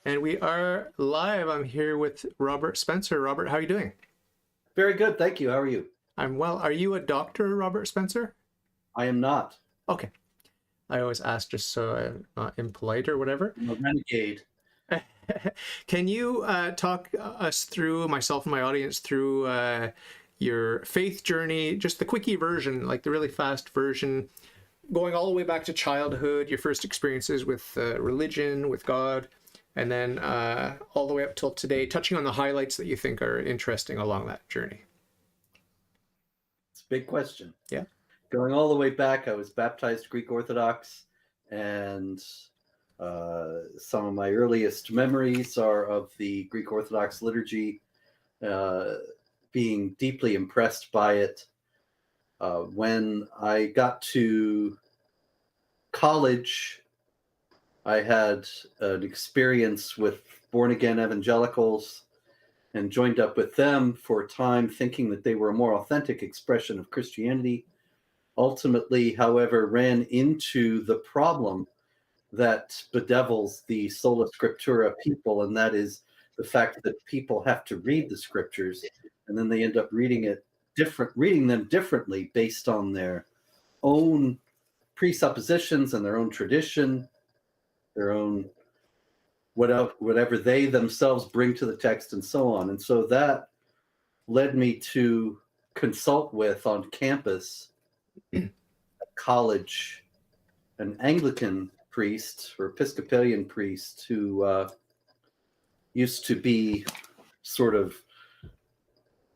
And we are live. I'm here with Robert Spencer. Robert, how are you doing? Very good, thank you. How are you? I'm well. Are you a doctor, Robert Spencer? I am not. Okay. I always ask just so I'm not impolite or whatever. I'm a renegade. Can you talk us through, myself and my audience, through your faith journey, just the quickie version, like the really fast version, going all the way back to childhood, your first experiences with religion, with God, and then all the way up till today, touching on the highlights that you think are interesting along that journey. It's a big question. Yeah. Going all the way back, I was baptized Greek Orthodox, and some of my earliest memories are of the Greek Orthodox liturgy, being deeply impressed by it. When I got to college, I had an experience with born-again evangelicals and joined up with them for a time, thinking that they were a more authentic expression of Christianity. Ultimately, however, ran into the problem that bedevils the sola scriptura people, and that is the fact that people have to read the scriptures, and then they end up reading them differently based on their own presuppositions and their own tradition, their own whatever they themselves bring to the text, and so on. And so that led me to consult with on campus at college an Anglican priest or Episcopalian priest who used to be sort of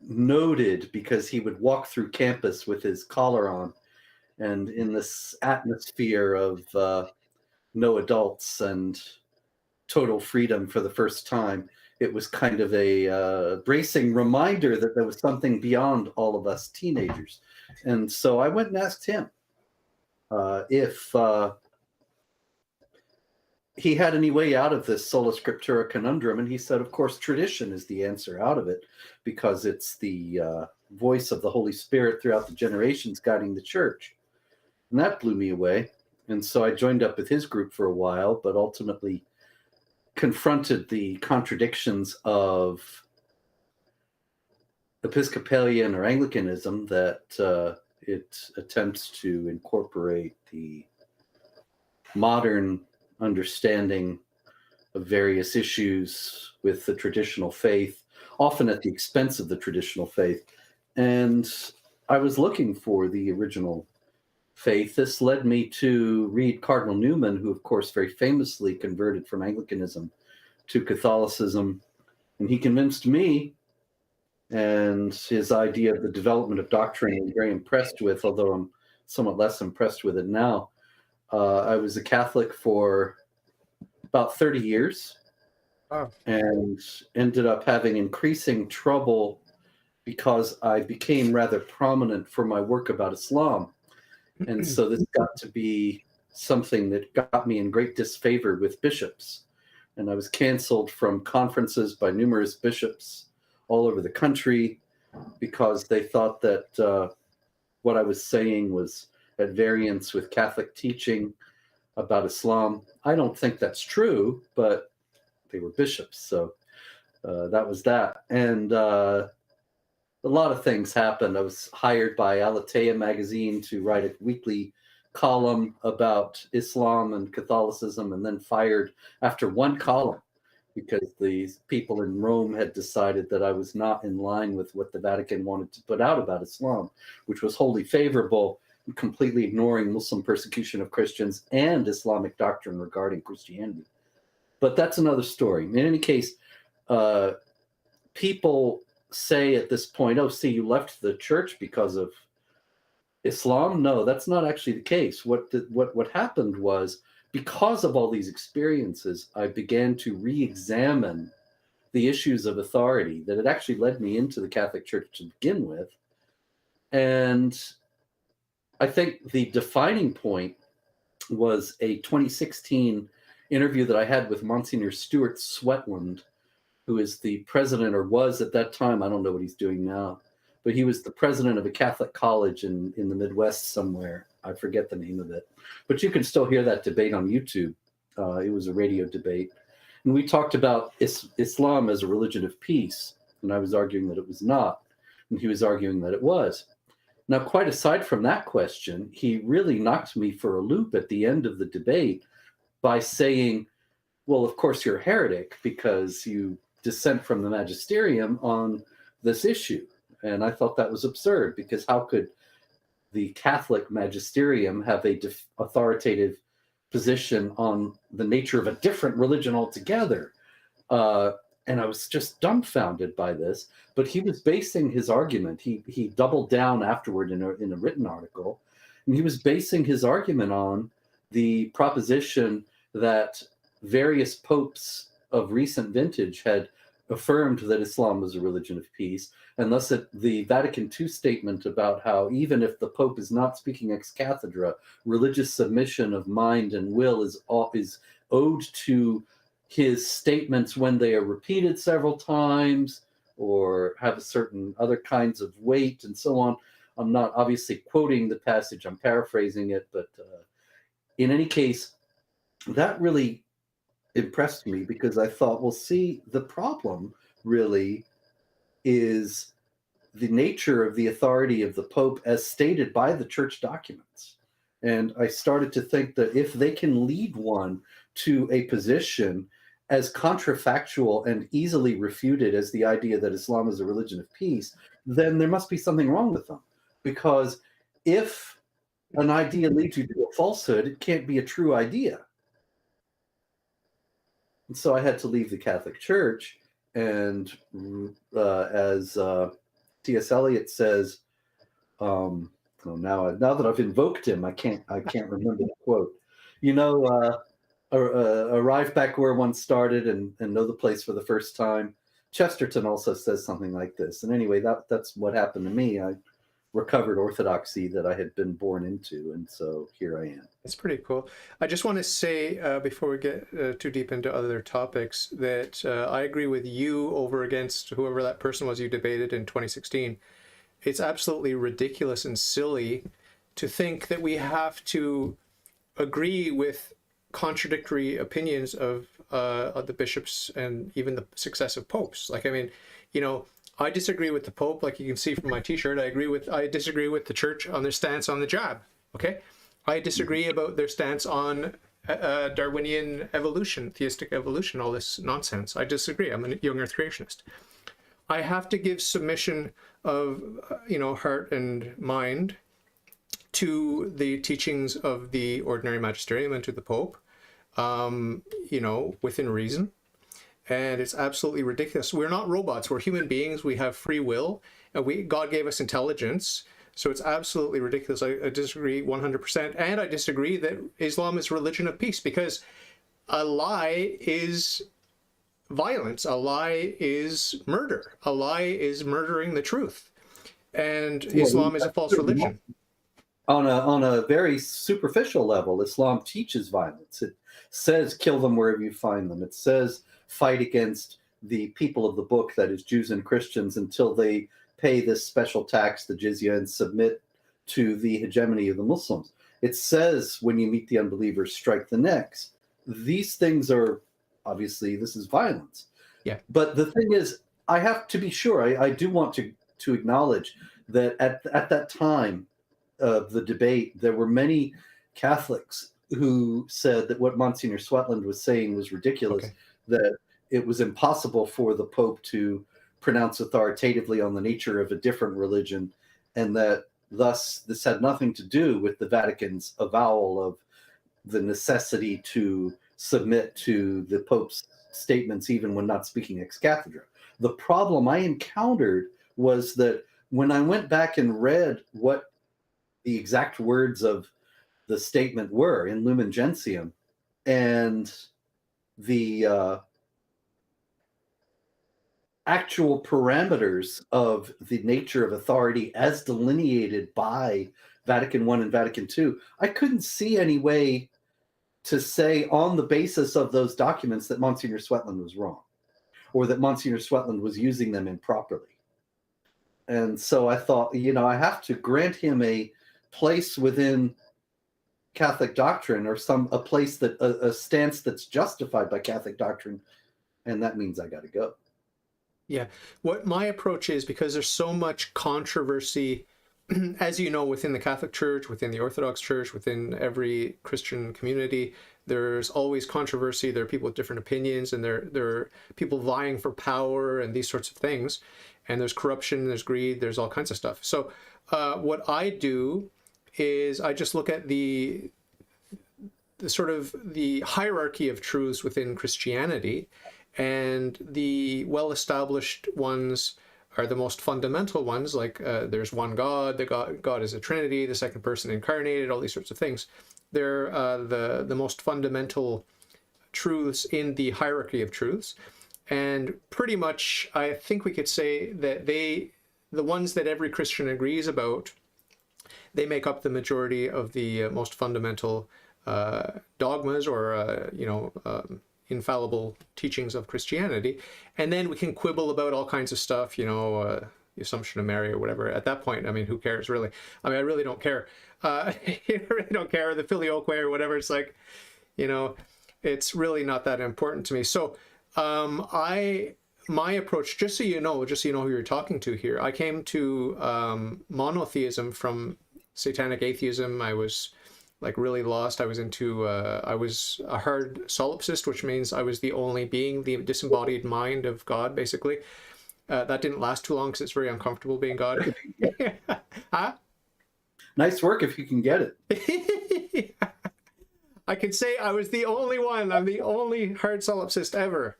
noted because he would walk through campus with his collar on, and in this atmosphere of no adults and total freedom for the first time, it was kind of a bracing reminder that there was something beyond all of us teenagers. And so I went and asked him if he had any way out of this sola scriptura conundrum, and he said, of course, tradition is the answer out of it, because it's the voice of the Holy Spirit throughout the generations guiding the church. And that blew me away. And so I joined up with his group for a while, but ultimately confronted the contradictions of Episcopalian or Anglicanism, that it attempts to incorporate the modern understanding of various issues with the traditional faith, often at the expense of the traditional faith. And I was looking for the original faith. This led me to read Cardinal Newman, who, of course, very famously converted from Anglicanism to Catholicism. And he convinced me, and his idea of the development of doctrine I'm very impressed with, although I'm somewhat less impressed with it now. I was a Catholic for about 30 years. Wow. And ended up having increasing trouble because I became rather prominent for my work about Islam. And so this got to be something that got me in great disfavor with bishops. And I was canceled from conferences by numerous bishops all over the country because they thought that what I was saying was at variance with Catholic teaching about Islam. I don't think that's true, but they were bishops. So that was that. And a lot of things happened. I was hired by Aletheia magazine to write a weekly column about Islam and Catholicism, and then fired after one column because the people in Rome had decided that I was not in line with what the Vatican wanted to put out about Islam, which was wholly favorable, completely ignoring Muslim persecution of Christians and Islamic doctrine regarding Christianity. But that's another story. In any case, people say at this point, oh, see, you left the church because of Islam. No, that's not actually the case. What happened was, because of all these experiences, I began to re-examine the issues of authority that had actually led me into the Catholic Church to begin with. And I think the defining point was a 2016 interview that I had with Monsignor Stuart Sweatland, who is the president, or was at that time, I don't know what he's doing now, but he was the president of a Catholic college in the Midwest somewhere. I forget the name of it. But you can still hear that debate on YouTube. It was a radio debate. And we talked about Islam as a religion of peace, and I was arguing that it was not, and he was arguing that it was. Now, quite aside from that question, he really knocked me for a loop at the end of the debate by saying, well, of course you're a heretic because you dissent from the magisterium on this issue. And I thought that was absurd, because how could the Catholic magisterium have a authoritative position on the nature of a different religion altogether? And I was just dumbfounded by this. But he was basing his argument. He doubled down afterward in a written article, and he was basing his argument on the proposition that various popes of recent vintage had affirmed that Islam was a religion of peace, and thus the Vatican II statement about how even if the Pope is not speaking ex cathedra, religious submission of mind and will is owed to his statements when they are repeated several times or have a certain other kinds of weight and so on. I'm not obviously quoting the passage, I'm paraphrasing it, but in any case, that really impressed me, because I thought, well, see, the problem really is the nature of the authority of the Pope as stated by the church documents. And I started to think that if they can lead one to a position as contrafactual and easily refuted as the idea that Islam is a religion of peace, then there must be something wrong with them. Because if an idea leads you to a falsehood, it can't be a true idea. And so I had to leave the Catholic Church, and as T.S. Eliot says, now that I've invoked him, I can't remember the quote. Arrive back where one started and know the place for the first time. Chesterton also says something like this. And anyway, that's what happened to me. I recovered orthodoxy that I had been born into, and so here I am. That's pretty cool. I just want to say, before we get too deep into other topics, that I agree with you over against whoever that person was you debated in 2016. It's absolutely ridiculous and silly to think that we have to agree with contradictory opinions of the bishops and even the successive popes. Like, I mean, I disagree with the Pope, like you can see from my t-shirt. I disagree with the church on their stance on the jab, okay? I disagree about their stance on Darwinian evolution, theistic evolution, all this nonsense. I disagree. I'm a young earth creationist. I have to give submission of, heart and mind to the teachings of the ordinary magisterium and to the Pope, within reason. And it's absolutely ridiculous. We're not robots. We're human beings. We have free will. And God gave us intelligence. So it's absolutely ridiculous. I disagree 100%. And I disagree that Islam is a religion of peace, because a lie is violence. A lie is murder. A lie is murdering the truth. And Islam is a false religion. On a very superficial level, Islam teaches violence. It says kill them wherever you find them. It says fight against the people of the book, that is Jews and Christians, until they pay this special tax, the jizya, and submit to the hegemony of the Muslims. It says when you meet the unbelievers, strike the necks. These things are, obviously, this is violence. Yeah. But the thing is, I have to be sure, I do want to acknowledge that at that time of the debate, there were many Catholics who said that what Monsignor Swetland was saying was ridiculous, okay, that it was impossible for the Pope to pronounce authoritatively on the nature of a different religion, and that thus this had nothing to do with the Vatican's avowal of the necessity to submit to the Pope's statements even when not speaking ex cathedra. The problem I encountered was that when I went back and read what the exact words of the statement were in Lumen Gentium, and the actual parameters of the nature of authority as delineated by Vatican I and Vatican II, I couldn't see any way to say on the basis of those documents that Monsignor Swetland was wrong, or that Monsignor Swetland was using them improperly. And so I thought, I have to grant him a place within Catholic doctrine, or a stance that's justified by Catholic doctrine, and that means I got to go. Yeah. What my approach is, because there's so much controversy, as you know, within the Catholic Church, within the Orthodox Church, within every Christian community, there's always controversy. There are people with different opinions, and there are people vying for power and these sorts of things. And there's corruption, there's greed, there's all kinds of stuff. So what I do is I just look at the sort of the hierarchy of truths within Christianity, and the well-established ones are the most fundamental ones, like there's one God, God is a Trinity, the second person incarnated, all these sorts of things. They're the most fundamental truths in the hierarchy of truths. And pretty much, I think we could say that the ones that every Christian agrees about, they make up the majority of the most fundamental dogmas, or infallible teachings of Christianity. And then we can quibble about all kinds of stuff, the Assumption of Mary or whatever. At that point, I mean, who cares, really? I mean, I really don't care. I really don't care. The Filioque or whatever. It's like, it's really not that important to me. So my approach, just so you know who you're talking to here, I came to monotheism from satanic atheism. I was like really lost. I was I was a hard solipsist, which means I was the only being, the disembodied mind of God, basically. That didn't last too long because it's very uncomfortable being God. Huh? Nice work if you can get it. I could say I was the only one. I'm the only hard solipsist ever.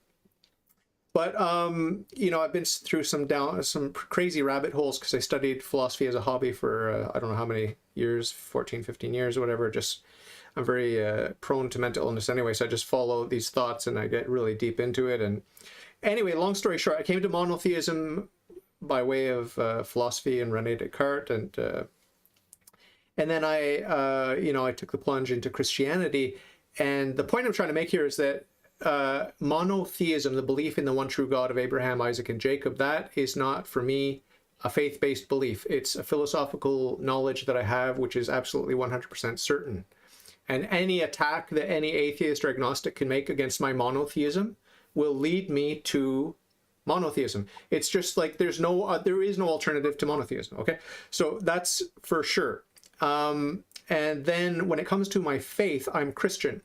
But I've been through some crazy rabbit holes because I studied philosophy as a hobby for I don't know how many years, 14, 15 years or whatever. Just I'm very prone to mental illness anyway, so I just follow these thoughts and I get really deep into it. And anyway, long story short, I came to monotheism by way of philosophy and René Descartes, and then I took the plunge into Christianity. And the point I'm trying to make here is that monotheism, the belief in the one true God of Abraham, Isaac, and Jacob, that is not, for me, a faith-based belief. It's a philosophical knowledge that I have, which is absolutely 100% certain. And any attack that any atheist or agnostic can make against my monotheism will lead me to monotheism. It's just like there is no alternative to monotheism. Okay, so that's for sure. And then when it comes to my faith, I'm Christian.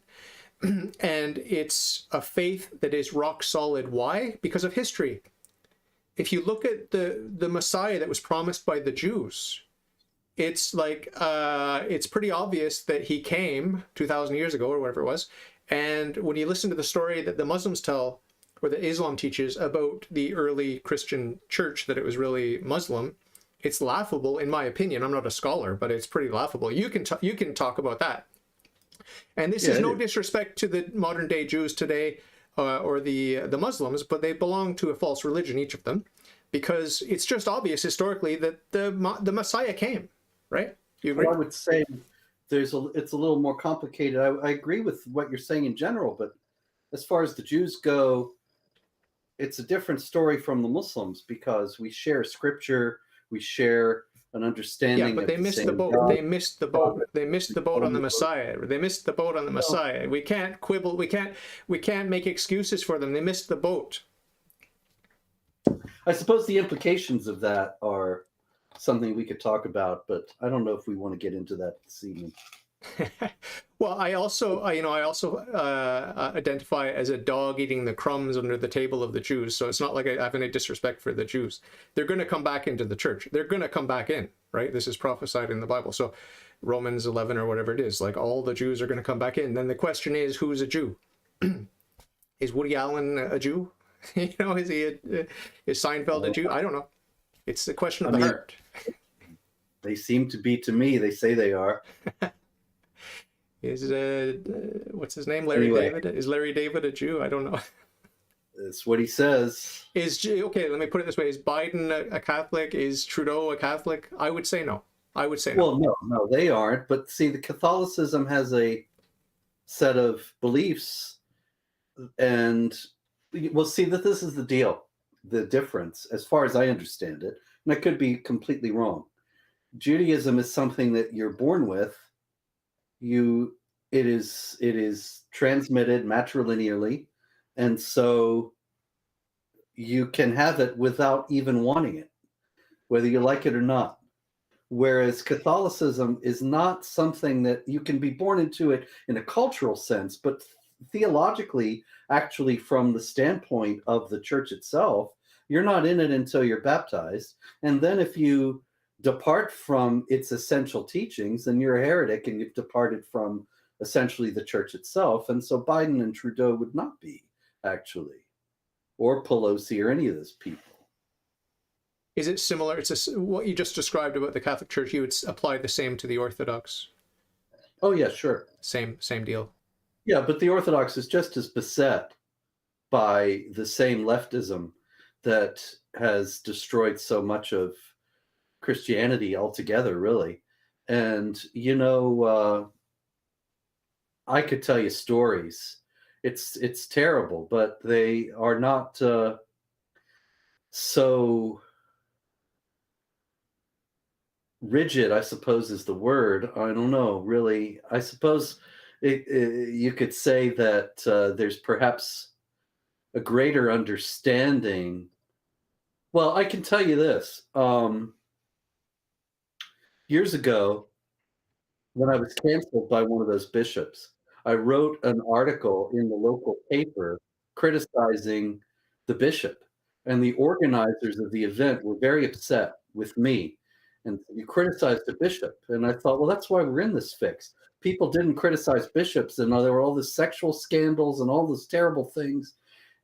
And it's a faith that is rock solid. Why? Because of history. If you look at the Messiah that was promised by the Jews, it's like it's pretty obvious that he came 2,000 years ago or whatever it was. And when you listen to the story that the Muslims tell, or that Islam teaches about the early Christian church, that it was really Muslim, it's laughable in my opinion. I'm not a scholar, but it's pretty laughable. You can talk about that. And this is no disrespect to the modern day Jews today or the Muslims, but they belong to a false religion, each of them, because it's just obvious historically that the Messiah came, right? You agree? Well, I would say it's a little more complicated. I agree with what you're saying in general, but as far as the Jews go, it's a different story from the Muslims because we share scripture, we share an understanding. Yeah, but they missed the boat. God. They missed the boat. They missed the boat on the Messiah. They missed the boat on the Messiah. We can't quibble. We can't make excuses for them. They missed the boat. I suppose the implications of that are something we could talk about, but I don't know if we want to get into that this evening. Well, I also identify as a dog eating the crumbs under the table of the Jews. So it's not like I have any disrespect for the Jews. They're going to come back into the church. They're going to come back in, right? This is prophesied in the Bible. So Romans 11 or whatever it is, like all the Jews are going to come back in. Then the question is, who's a Jew? Is Woody Allen a Jew? Is Seinfeld a Jew? I don't know. It's the question of the heart. They seem to be to me. They say they are. Is what's his name? Larry David? Is Larry David a Jew? I don't know. That's what he says. Okay, let me put it this way. Is Biden a Catholic? Is Trudeau a Catholic? I would say no. Well, no, they aren't. But see, the Catholicism has a set of beliefs, and we'll see that this is the deal, the difference, as far as I understand it. And I could be completely wrong. Judaism is something that you're born with, You it is transmitted matrilinearly, and so you can have it without even wanting it, whether you like it or not. Whereas Catholicism is not something that you can be born into it in a cultural sense, but theologically, actually, from the standpoint of the church itself, you're not in it until you're baptized. And then if you depart from its essential teachings, then you're a heretic and you've departed from essentially the church itself. And so Biden and Trudeau would not be, actually, or Pelosi or any of those people. Is it similar? What you just described about the Catholic Church, you would apply the same to the Orthodox? Oh, yeah, sure. Same deal. Yeah, but the Orthodox is just as beset by the same leftism that has destroyed so much of Christianity altogether, really. And, I could tell you stories. It's terrible, but they are not so rigid, I suppose is the word. I don't know, really. I suppose you could say that there's perhaps a greater understanding. Well, I can tell you this. Years ago, when I was canceled by one of those bishops, I wrote an article in the local paper criticizing the bishop. And the organizers of the event were very upset with me. And you criticized the bishop. And I thought, well, that's why we're in this fix. People didn't criticize bishops, and there were all these sexual scandals and all those terrible things.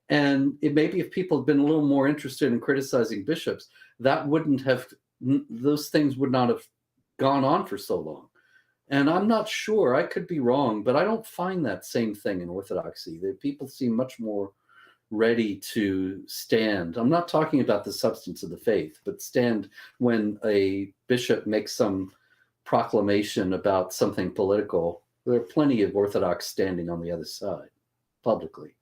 And maybe if people had been a little more interested in criticizing bishops, those things would not have gone on for so long. And I'm not sure, I could be wrong, but I don't find that same thing in Orthodoxy. The people seem much more ready to stand. I'm not talking about the substance of the faith, but stand when a bishop makes some proclamation about something political. There are plenty of Orthodox standing on the other side, publicly.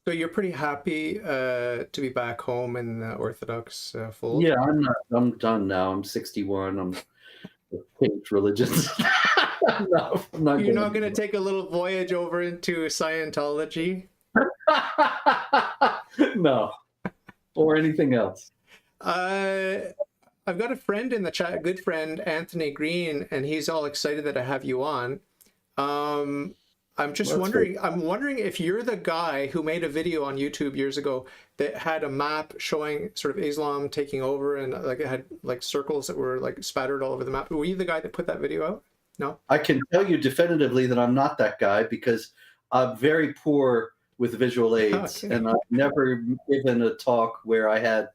So you're pretty happy to be back home in the Orthodox fold? Yeah, I'm done now. I'm 61. I'm changed religions. No, I'm not. You're not going to take a little voyage over into Scientology? No, or anything else. I've got a friend in the chat, a good friend, Anthony Green, and he's all excited that I have you on. I'm just wondering, I'm wondering if you're the guy who made a video on YouTube years ago that had a map showing sort of Islam taking over, and like it had like circles that were like spattered all over the map. Were you the guy that put that video out? No? I can tell you definitively that I'm not that guy because I'm very poor with visual aids, Okay. and I've never given a talk where I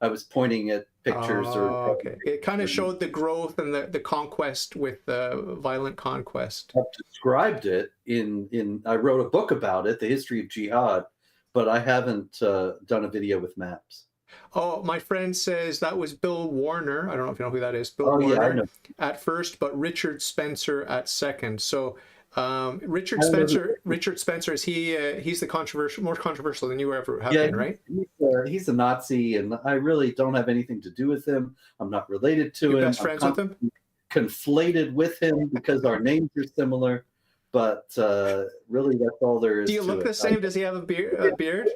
was pointing at pictures Okay. It kind of showed the growth and the conquest with violent conquest. I've described it I wrote a book about it, The History of Jihad, but I haven't done a video with maps. Oh, my friend says that was Bill Warner. I don't know if you know who that is. Bill Oh, Warner yeah, I know. at first, but Richard Spencer at second. So Richard Spencer is he's the more controversial than you ever have been, right? He's a Nazi, and I really don't have anything to do with him. I'm not related to You're him. best friends with him? Conflated with him because our names are similar, but really that's all there is. Do you look the same? Does he have a beard?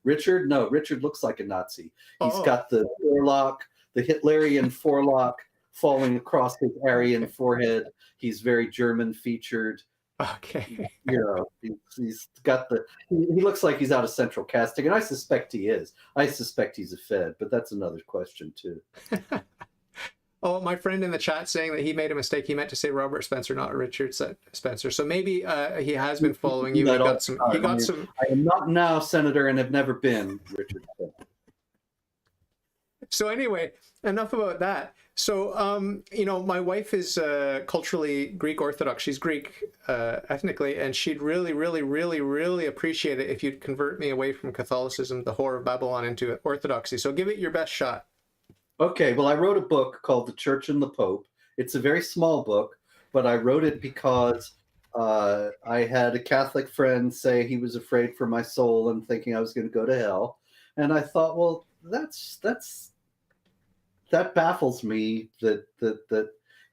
Richard? No, Richard looks like a Nazi. He's got the forelock, the Hitlerian forelock falling across his Aryan forehead. He's very German featured. Okay. He's got he looks like he's out of central casting, and I suspect he is. I suspect he's a Fed, but that's another question too. Oh, my friend in the chat saying that he made a mistake. He meant to say Robert Spencer, not Richard Spencer. So maybe he has been following you. He got some. I am not now senator and have never been Richard Spencer. So anyway, enough about that. So, my wife is culturally Greek Orthodox. She's Greek ethnically, and she'd really, really, really, really appreciate it if you'd convert me away from Catholicism, the whore of Babylon, into Orthodoxy. So give it your best shot. Okay, well, I wrote a book called The Church and the Pope. It's a very small book, but I wrote it because I had a Catholic friend say he was afraid for my soul and thinking I was going to go to hell. And I thought, well, that baffles me that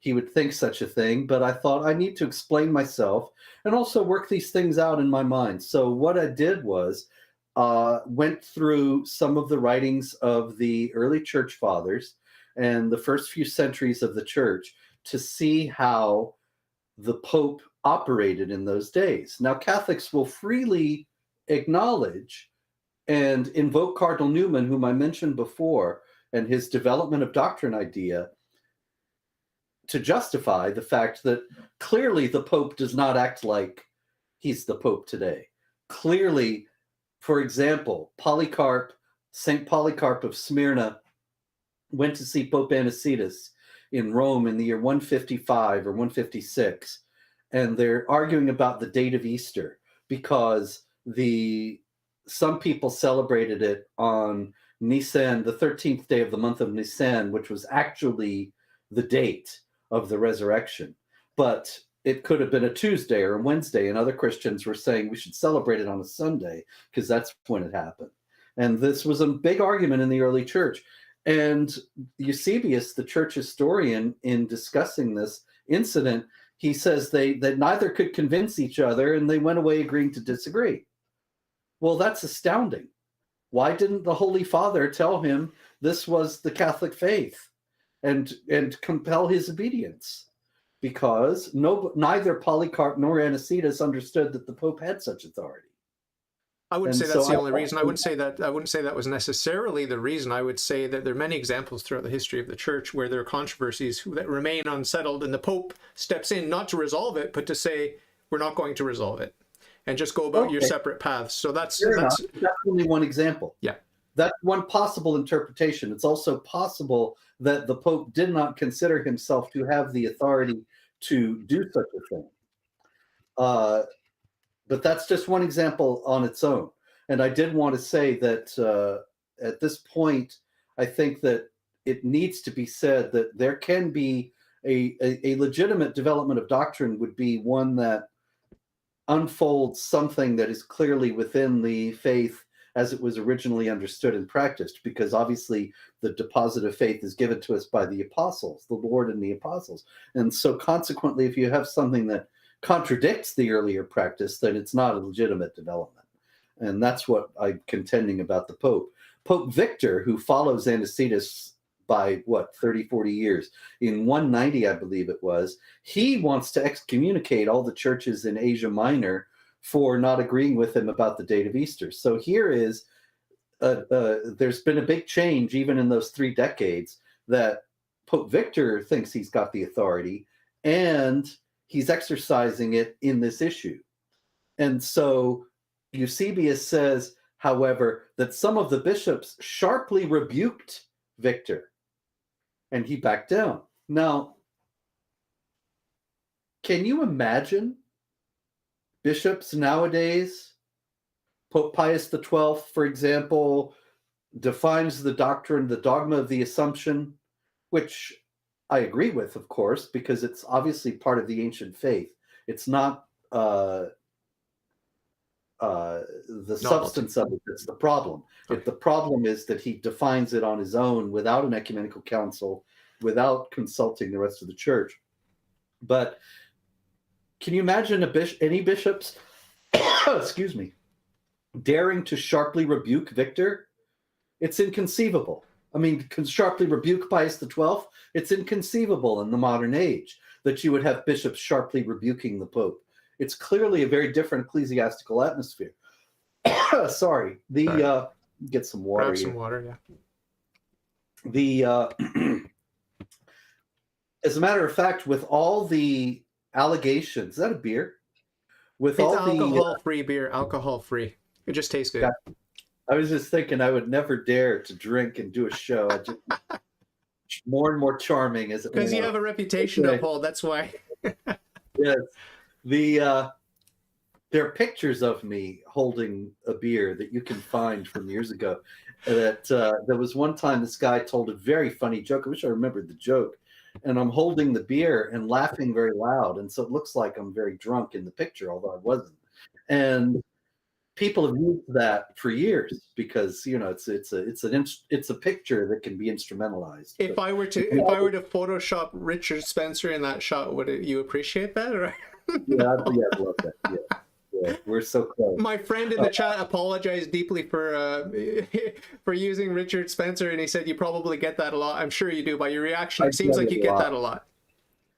he would think such a thing, but I thought I need to explain myself and also work these things out in my mind. So what I did was went through some of the writings of the early church fathers and the first few centuries of the church to see how the Pope operated in those days. Now, Catholics will freely acknowledge and invoke Cardinal Newman, whom I mentioned before, and his development of doctrine idea to justify the fact that clearly the Pope does not act like he's the Pope today. Clearly, for example, St. Polycarp of Smyrna went to see Pope Anicetus in Rome in the year 155 or 156, and they're arguing about the date of Easter because some people celebrated it on Nisan, the 13th day of the month of Nisan, which was actually the date of the resurrection. But it could have been a Tuesday or a Wednesday, and other Christians were saying we should celebrate it on a Sunday because that's when it happened. And this was a big argument in the early church. And Eusebius, the church historian, in discussing this incident, he says that neither could convince each other, and they went away agreeing to disagree. Well, that's astounding. Why didn't the Holy Father tell him this was the Catholic faith and compel his obedience? Because neither Polycarp nor Anicetus understood that the Pope had such authority. I wouldn't say that's the only reason. I wouldn't say that was necessarily the reason. I would say that there are many examples throughout the history of the church where there are controversies that remain unsettled, and the Pope steps in not to resolve it, but to say, we're not going to resolve it, and just go about your separate paths. So that's only one example. Yeah. That's one possible interpretation. It's also possible that the Pope did not consider himself to have the authority to do such a thing. But that's just one example on its own. And I did want to say that at this point, I think that it needs to be said that there can be a legitimate development of doctrine would be one that unfolds something that is clearly within the faith as it was originally understood and practiced, because obviously the deposit of faith is given to us by the apostles, the Lord and the apostles. And so consequently, if you have something that contradicts the earlier practice, then it's not a legitimate development. And that's what I'm contending about the Pope. Pope Victor, who follows Anicetus by 30, 40 years, in 190, I believe it was, he wants to excommunicate all the churches in Asia Minor for not agreeing with him about the date of Easter. So here is, there's been a big change even in those 3 decades that Pope Victor thinks he's got the authority, and he's exercising it in this issue. And so Eusebius says, however, that some of the bishops sharply rebuked Victor, and he backed down. Now, can you imagine bishops nowadays? Pope Pius XII, for example, defines the doctrine, the dogma of the Assumption, which I agree with, of course, because it's obviously part of the ancient faith. It's not the substance of it that's the problem. Okay. The problem is that he defines it on his own without an ecumenical council, without consulting the rest of the church. But can you imagine any bishops, excuse me, daring to sharply rebuke Victor? It's inconceivable. I mean, sharply rebuke Pius XII? It's inconceivable in the modern age that you would have bishops sharply rebuking the Pope. It's clearly a very different ecclesiastical atmosphere. Sorry. Get some water. Grab some water, yeah. As a matter of fact, with all the allegations, is that a beer? It's alcohol-free beer, alcohol-free. It just tastes good. Yeah. I was just thinking I would never dare to drink and do a show. I just more and more charming as it because you have a reputation to uphold. That's why. Yes, there are pictures of me holding a beer that you can find from years ago. That there was one time this guy told a very funny joke. I wish I remembered the joke. And I'm holding the beer and laughing very loud, and so it looks like I'm very drunk in the picture, although I wasn't. And people have used that for years because it's a picture that can be instrumentalized. If I were to Photoshop Richard Spencer in that shot, would you appreciate that? Or Yeah, I love that. Yeah, yeah, we're so close. my friend in the chat apologized deeply for for using Richard Spencer, and he said you probably get that a lot. I'm sure you do. By your reaction, I it seems get like it you a get lot. that a lot.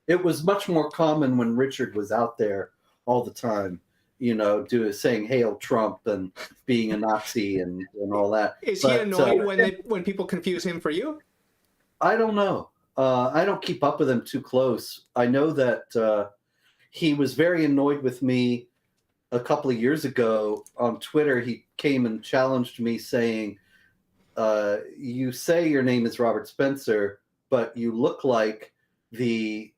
It was much more common when Richard was out there all the time, saying "Hail Trump" and being a Nazi and all that. Is he annoyed when people confuse him for you? I don't know. I don't keep up with him too close. I know that he was very annoyed with me a couple of years ago on Twitter. He came and challenged me saying, you say your name is Robert Spencer, but you look like the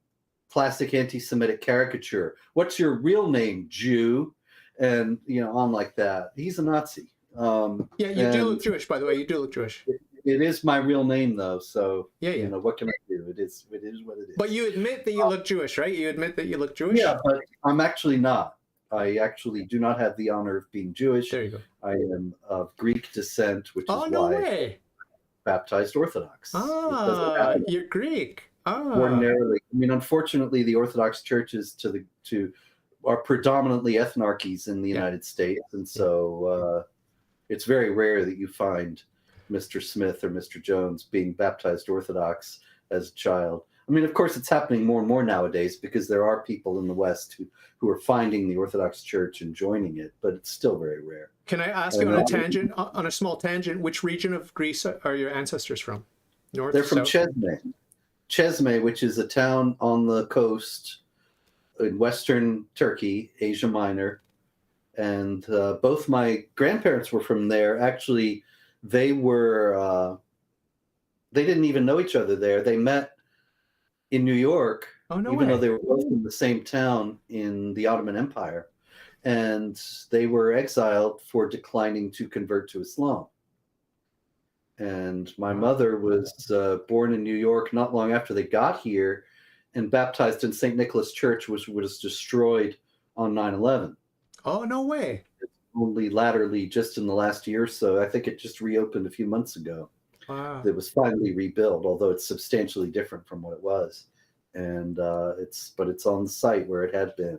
classic anti-Semitic caricature. What's your real name, Jew? And, on like that. He's a Nazi. Yeah, you do look Jewish, by the way. You do look Jewish. It is my real name, though. So, yeah. What can I do? It is what it is. But you admit that you look Jewish, right? You admit that you look Jewish? Yeah, but I'm actually not. I actually do not have the honor of being Jewish. There you go. I am of Greek descent, which is no why way. Baptized Orthodox. You're Greek. Ordinarily, unfortunately, the Orthodox churches are predominantly ethnarchies in the United States, and so it's very rare that you find Mr. Smith or Mr. Jones being baptized Orthodox as a child. Of course, it's happening more and more nowadays because there are people in the West who are finding the Orthodox Church and joining it, but it's still very rare. Can I ask you on a small tangent, which region of Greece are your ancestors from? North? They're from south? Chesme, which is a town on the coast in western Turkey, Asia Minor. And both my grandparents were from there. Actually, they didn't even know each other there. They met in New York, even though they were both in the same town in the Ottoman Empire. And they were exiled for declining to convert to Islam. And my mother was born in New York not long after they got here and baptized in St. Nicholas Church, which was destroyed on 9/11. Oh, no way. Only latterly, just in the last year or so. I think it just reopened a few months ago. Wow. It was finally rebuilt, although it's substantially different from what it was. And it's on the site where it had been.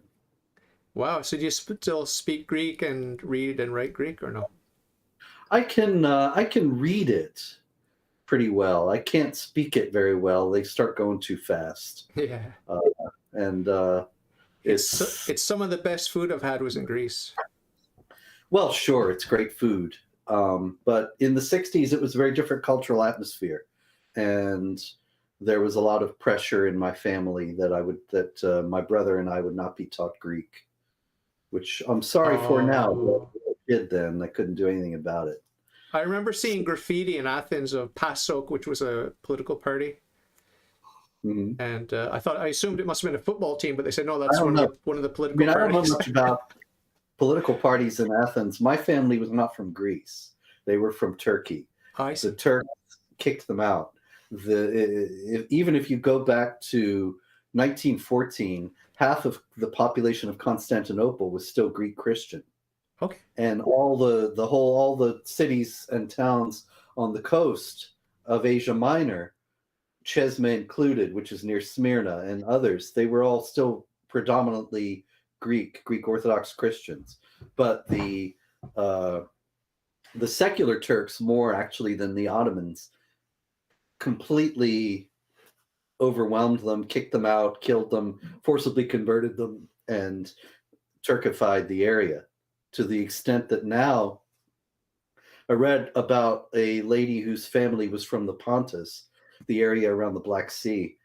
Wow. So do you still speak Greek and read and write Greek or no? I can read it pretty well. I can't speak it very well. They start going too fast. Yeah. It's some of the best food I've had was in Greece. Well, sure, it's great food. But in the 60s, it was a very different cultural atmosphere. And there was a lot of pressure in my family that my brother and I would not be taught Greek, which I'm sorry for now. But I did then. I couldn't do anything about it. I remember seeing graffiti in Athens of PASOK, which was a political party. Mm-hmm. And I assumed it must have been a football team, but they said, no, that's one of the political parties. I don't know much about political parties in Athens. My family was not from Greece. They were from Turkey. The Turks kicked them out. Even if you go back to 1914, half of the population of Constantinople was still Greek Christian. Okay. And all the cities and towns on the coast of Asia Minor, Chesme included, which is near Smyrna, and others, they were all still predominantly Greek Orthodox Christians. But the secular Turks, more actually than the Ottomans, completely overwhelmed them, kicked them out, killed them, forcibly converted them, and Turkified the area to the extent that now I read about a lady whose family was from the Pontus, the area around the Black Sea,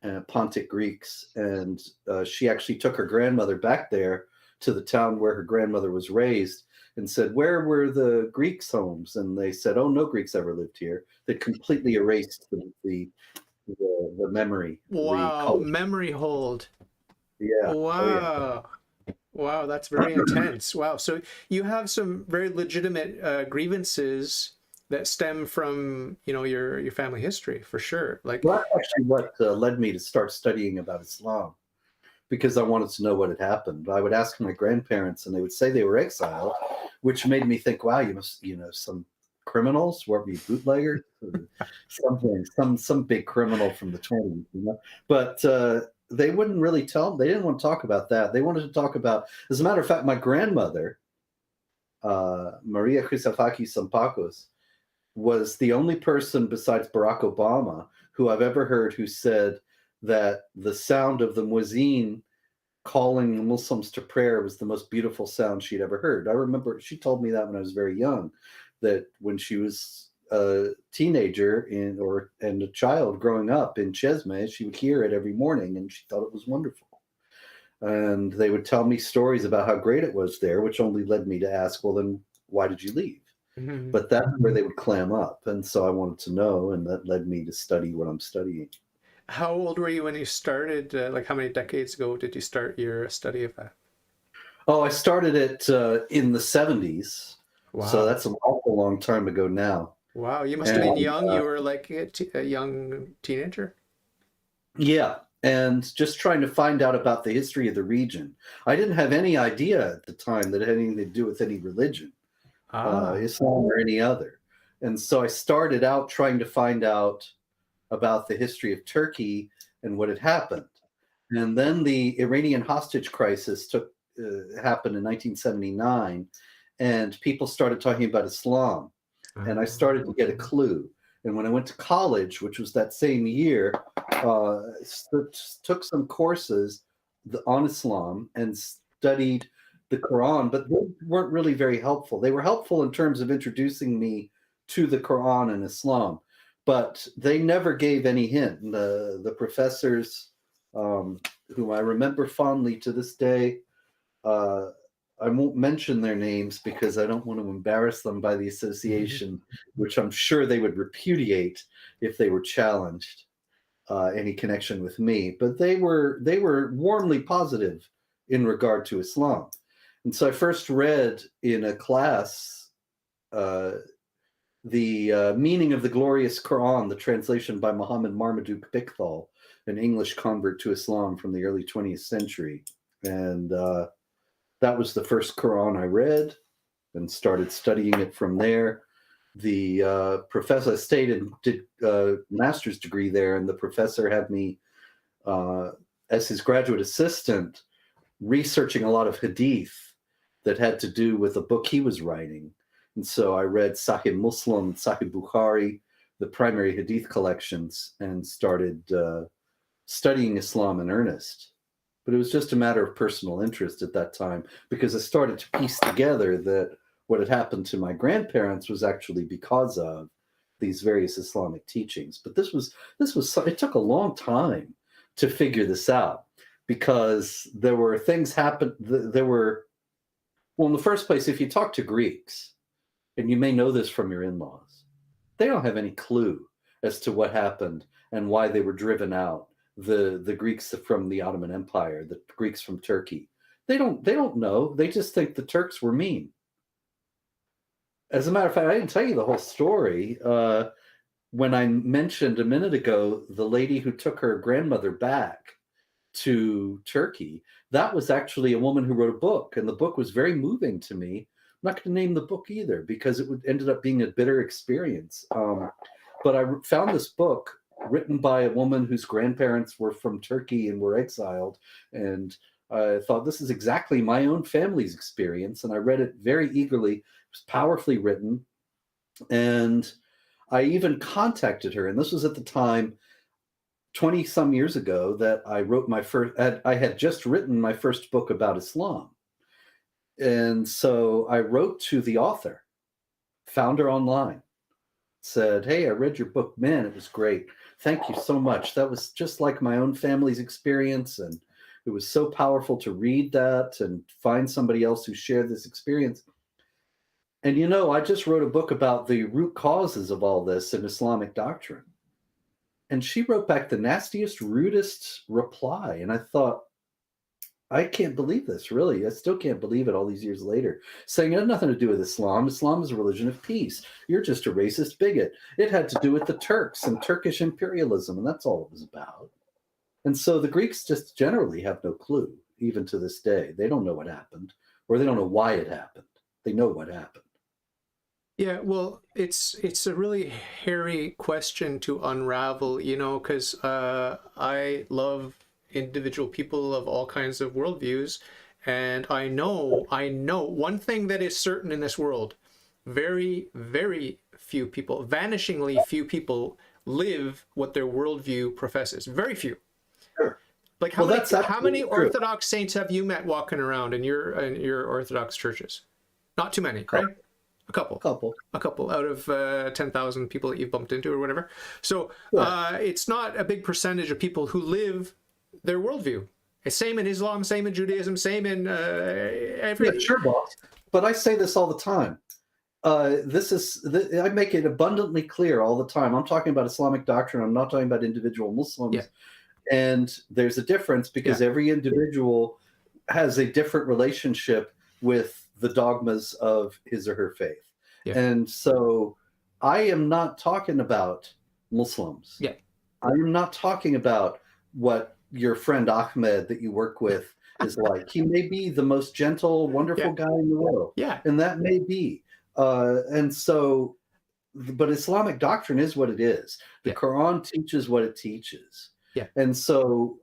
Pontic Greeks, and she actually took her grandmother back there to the town where her grandmother was raised and said, where were the Greeks' homes? And they said, oh, no Greeks ever lived here. They completely erased the memory. Wow, memory hold. Yeah. Wow. Oh, yeah. Wow, that's very intense. Wow. So you have some very legitimate grievances that stem from, your family history, for sure. Well, that's actually what led me to start studying about Islam. because I wanted to know what had happened. I would ask my grandparents, and they would say they were exiled, which made me think, wow, you must, some criminals, were we bootleggers, something, some big criminal from the 20s, But they wouldn't really tell. They didn't want to talk about that. They wanted to talk about, as a matter of fact, my grandmother, Maria Christofakis Sampakos, was the only person besides Barack Obama who I've ever heard who said that the sound of the muezzin calling the Muslims to prayer was the most beautiful sound she'd ever heard. I remember she told me that when I was very young, that when she was a teenager and a child growing up in Chesme, she would hear it every morning and she thought it was wonderful. And they would tell me stories about how great it was there, which only led me to ask, well, then why did you leave? Mm-hmm. But that's where they would clam up. And so I wanted to know, and that led me to study what I'm studying. How old were you when you started? Like, how many decades ago did you start your study of that? Oh, I started it in the 70s. Wow. So that's an awful long time ago now. Wow, you must have been young. You were like a young teenager? Yeah, and just trying to find out about the history of the region. I didn't have any idea at the time that it had anything to do with any religion, Islam or any other. And so I started out trying to find out about the history of Turkey and what had happened. And then the Iranian hostage crisis happened in 1979, and people started talking about Islam. And I started to get a clue. And when I went to college, which was that same year, took some courses on Islam and studied the Quran, but they weren't really very helpful. They were helpful in terms of introducing me to the Quran and Islam, but they never gave any hint. The professors, whom I remember fondly to this day, I won't mention their names because I don't want to embarrass them by the association, which I'm sure they would repudiate if they were challenged, any connection with me. But they were warmly positive in regard to Islam. And so I first read in a class the meaning of the glorious Quran, the translation by Muhammad Marmaduke Pickthall, an English convert to Islam from the early 20th century. And that was the first Quran I read and started studying it from there. The professor stayed and did a master's degree there, and the professor had me, as his graduate assistant, researching a lot of hadith that had to do with a book he was writing. And so I read Sahih Muslim, Sahih Bukhari, the primary hadith collections, and started studying Islam in earnest. But it was just a matter of personal interest at that time, because I started to piece together that what had happened to my grandparents was actually because of these various Islamic teachings. But it took a long time to figure this out, because there were things happen. Well, in the first place, if you talk to Greeks, and you may know this from your in-laws, they don't have any clue as to what happened and why they were driven out. The Greeks from the Ottoman Empire, the Greeks from Turkey, they don't know. They just think the Turks were mean. As a matter of fact, I didn't tell you the whole story. When I mentioned a minute ago the lady who took her grandmother back to Turkey, that was actually a woman who wrote a book, and the book was very moving to me. I'm not going to name the book either because it ended up being a bitter experience. But I found this book written by a woman whose grandparents were from Turkey and were exiled. And I thought, this is exactly my own family's experience. And I read it very eagerly. It was powerfully written. And I even contacted her. And this was at the time, 20 some years ago, that I had just written my first book about Islam. And so I wrote to the author, found her online, said, hey, I read your book. Man, it was great. Thank you so much. That was just like my own family's experience. And it was so powerful to read that and find somebody else who shared this experience. And, I just wrote a book about the root causes of all this in Islamic doctrine. And she wrote back the nastiest, rudest reply. And I thought, I can't believe this, really. I still can't believe it all these years later. Saying it had nothing to do with Islam. Islam is a religion of peace. You're just a racist bigot. It had to do with the Turks and Turkish imperialism, and that's all it was about. And so the Greeks just generally have no clue, even to this day. They don't know what happened, or they don't know why it happened. They know what happened. Yeah, well, it's a really hairy question to unravel, you know, because I love individual people of all kinds of worldviews, and I know one thing that is certain in this world: very, very few people, vanishingly few people, live what their worldview professes. Very few. Sure. Like Well, that's how many absolutely true. Orthodox saints have you met walking around in your Orthodox churches? Not too many, right? A couple. Couple. A couple out of 10,000 people that you've bumped into or whatever. So Yeah. it's not a big percentage of people who live their worldview. It's same in Islam, same in Judaism, same in Yeah, every. sure, boss. But I say this all the time. I make it abundantly clear all the time. I'm talking about Islamic doctrine. I'm not talking about individual Yeah, Muslims. And there's a difference because yeah, every individual has a different relationship with the dogmas of his or her faith. yeah, And so I am not talking about Muslims. yeah, I am not talking about what your friend Ahmed that you work with is like. He may be the most gentle, yeah, wonderful guy in the world, yeah, and that may be. And so, but Islamic doctrine is what it is. The yeah, Quran teaches what it teaches. yeah. And so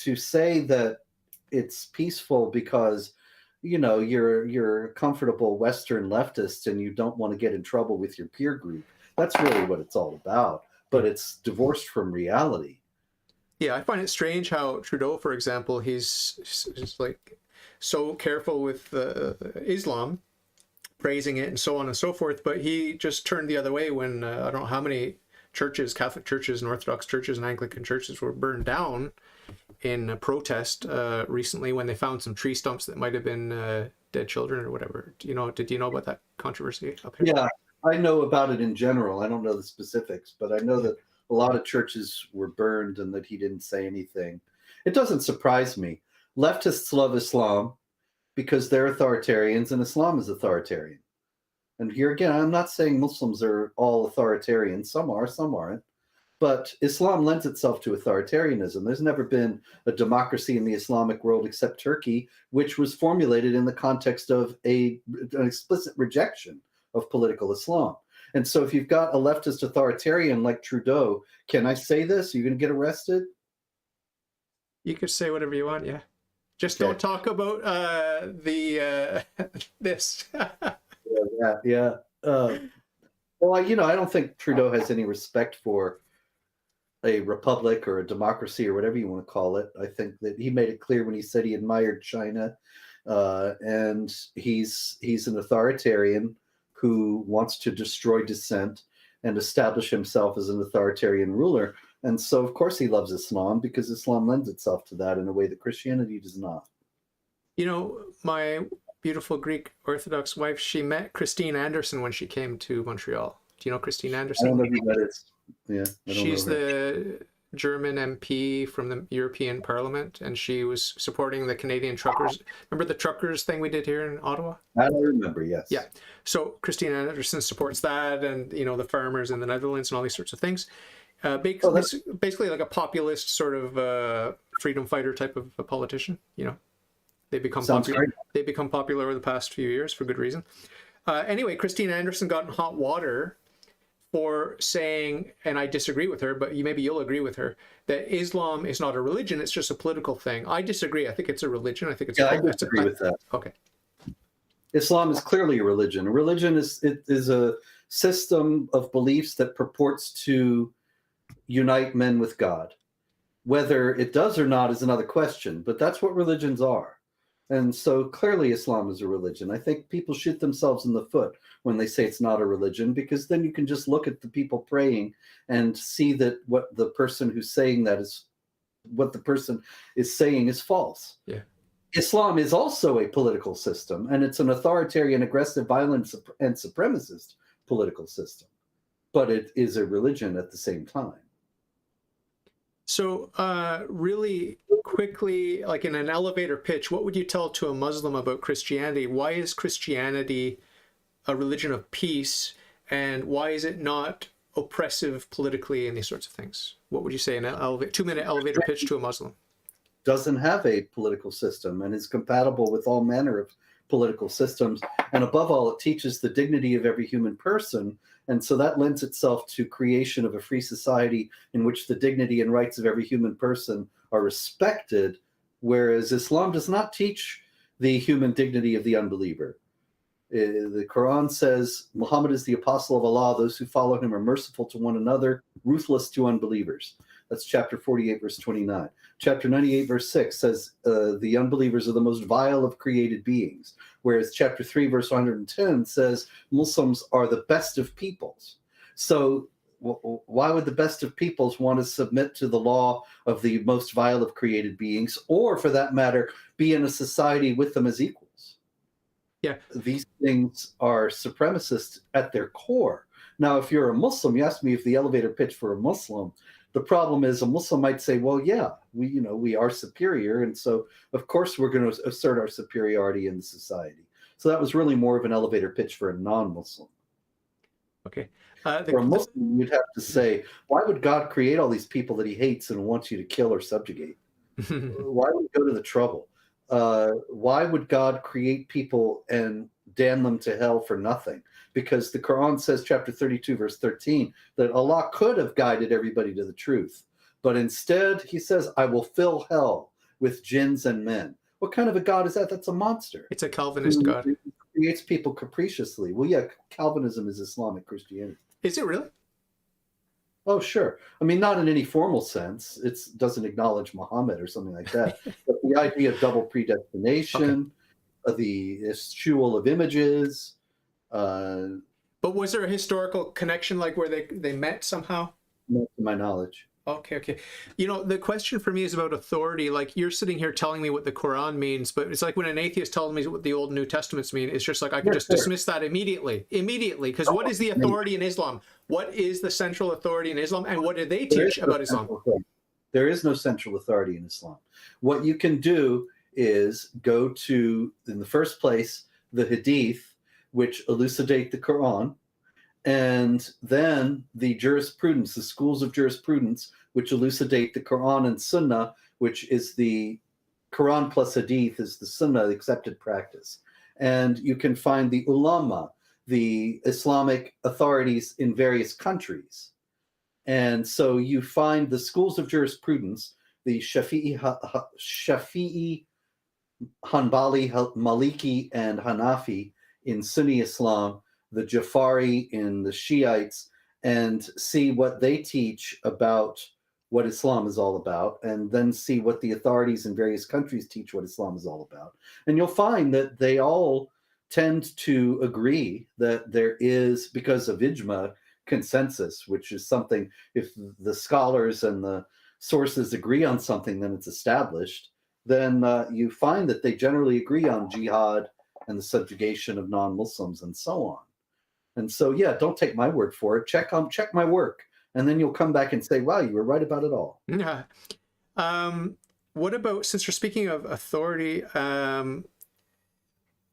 to say that it's peaceful because you're a comfortable Western leftist and you don't want to get in trouble with your peer group, that's really what it's all about. But it's divorced from reality. Yeah, I find it strange how Trudeau, for example, he's like so careful with Islam, praising it and so on and so forth, but he just turned the other way when I don't know how many churches, Catholic churches and Orthodox churches and Anglican churches were burned down in a protest recently when they found some tree stumps that might have been dead children or whatever. Did you know about that controversy up here? Yeah, I know about it in general. I don't know the specifics, but I know Yeah. that a lot of churches were burned and that he didn't say anything. It doesn't surprise me. Leftists love Islam because they're authoritarians and Islam is authoritarian. And here again, I'm not saying Muslims are all authoritarian. Some are, some aren't. But Islam lends itself to authoritarianism. There's never been a democracy in the Islamic world except Turkey, which was formulated in the context of an explicit rejection of political Islam. And so if you've got a leftist authoritarian like Trudeau, can I say this? Are you going to get arrested? You could say whatever you want, yeah. Just Okay. don't talk about the this. Yeah. Well, I don't think Trudeau has any respect for a republic or a democracy or whatever you want to call it. I think that he made it clear when he said he admired China, and he's an authoritarian who wants to destroy dissent and establish himself as an authoritarian ruler. And so, of course, he loves Islam because Islam lends itself to that in a way that Christianity does not. My beautiful Greek Orthodox wife, she met Christine Anderson when she came to Montreal. Do you know Christine I Anderson? don't know who that is. Yeah, I don't She's know her. the German MP from the European Parliament, and she was supporting the Canadian truckers. Remember the truckers thing we did here in Ottawa? I don't remember, yes. Yeah. So Christine Anderson supports that, and the farmers in the Netherlands and all these sorts of things. Basically like a populist sort of freedom fighter type of a politician. They become Sounds popular. great. They become popular over the past few years for good reason. Anyway, Christine Anderson got in hot water for saying, and I disagree with her, but maybe you'll agree with her, that Islam is not a religion; it's just a political thing. I disagree. I think it's a religion. I think it's I disagree with that. Okay. Islam is clearly a religion. A religion is a system of beliefs that purports to unite men with God. Whether it does or not is another question, but that's what religions are. And so clearly Islam is a religion. I think people shoot themselves in the foot when they say it's not a religion, because then you can just look at the people praying and see that what the person who's saying that is what the person is saying is false. Yeah. Islam is also a political system, and it's an authoritarian, aggressive, violent, and supremacist political system. But it is a religion at the same time. So, really quickly, like in an elevator pitch, what would you tell to a Muslim about Christianity? Why is Christianity a religion of peace, and why is it not oppressive politically and these sorts of things? What would you say an 2-minute elevator pitch to a Muslim? Doesn't have a political system and is compatible with all manner of political systems. And above all, it teaches the dignity of every human person. And so that lends itself to creation of a free society in which the dignity and rights of every human person are respected, whereas Islam does not teach the human dignity of the unbeliever. The Quran says Muhammad is the apostle of Allah. Those who follow him are merciful to one another, ruthless to unbelievers. That's chapter 48, verse 29. Chapter 98, verse 6 says the unbelievers are the most vile of created beings. Whereas chapter 3, verse 110 says Muslims are the best of peoples. So why would the best of peoples want to submit to the law of the most vile of created beings, or for that matter, be in a society with them as equals? Yeah. These things are supremacist at their core. Now, if you're a Muslim, you asked me if the elevator pitch for a Muslim, the problem is a Muslim might say, well, yeah, we are superior. And so, of course, we're going to assert our superiority in the society. So that was really more of an elevator pitch for a non-Muslim. Okay. For a Muslim, you'd have to say, why would God create all these people that he hates and wants you to kill or subjugate? Why would he go to the trouble? Why would God create people and damn them to hell for nothing? Because the Quran says, chapter 32, verse 13, that Allah could have guided everybody to the truth. But instead, he says, I will fill hell with jinns and men. What kind of a God is that? That's a monster. It's a Calvinist God. Who creates people capriciously. Well, yeah, Calvinism is Islamic Christianity. Is it really? Oh, sure. I mean, not in any formal sense. It doesn't acknowledge Muhammad or something like that. But the idea of double predestination, the eschewal of images. But was there a historical connection, like where they met somehow? Not to my knowledge. Okay. The question for me is about authority. Like, you're sitting here telling me what the Quran means, but it's like when an atheist tells me what the Old and New Testaments mean, it's just like I can dismiss that immediately. Because what is the authority in Islam? What is the central authority in Islam, and what do they teach about Islam? There is no central authority in Islam. What you can do is go to, in the first place, the Hadith, which elucidate the Quran, and then the jurisprudence, the schools of jurisprudence, which elucidate the Quran and Sunnah, which is the Quran plus Hadith is the Sunnah, the accepted practice. And you can find the ulama, the Islamic authorities in various countries. And so you find the schools of jurisprudence, the Shafi'i, Hanbali, Maliki, and Hanafi in Sunni Islam, the Jafari in the Shiites, and see what they teach about what Islam is all about, and then see what the authorities in various countries teach what Islam is all about. And you'll find that they all tend to agree that there is, because of ijma, consensus, which is something, if the scholars and the sources agree on something, then it's established. Then you find that they generally agree on jihad and the subjugation of non-Muslims and so on. And so, yeah, don't take my word for it. Check my work, and then you'll come back and say, wow, you were right about it all. Yeah. What about, since we're speaking of authority,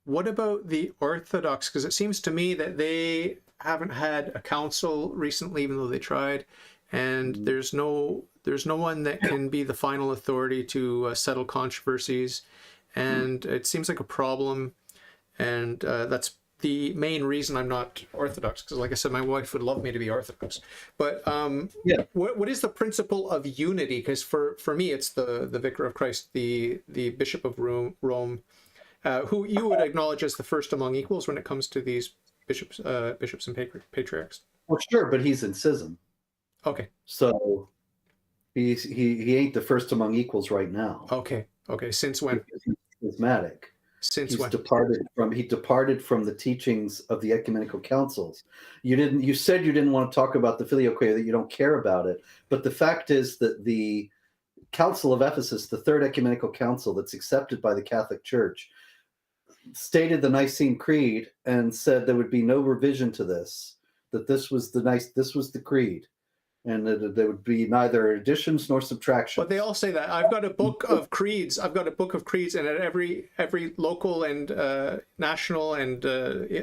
what about the Orthodox? Because it seems to me that they haven't had a council recently, even though they tried, and there's no one that can be the final authority to settle controversies, and it seems like a problem, and that's the main reason I'm not Orthodox, because like I said, my wife would love me to be Orthodox. But what is the principle of unity? Because for me, it's the Vicar of Christ, the Bishop of Rome, who you would acknowledge as the first among equals when it comes to these bishops and patriarchs. Well, sure, but he's in schism. Okay. So he ain't the first among equals right now. Okay. Since when? He's schismatic. Since when? He departed from the teachings of the ecumenical councils. You said you didn't want to talk about the filioque, that you don't care about it. But the fact is that the Council of Ephesus, the Third Ecumenical Council that's accepted by the Catholic Church, stated the Nicene Creed and said there would be no revision to this, that this was the creed. and that there would be neither additions nor subtractions. But they all say that. I've got a book of creeds. I've got a book of creeds, and at every local and national and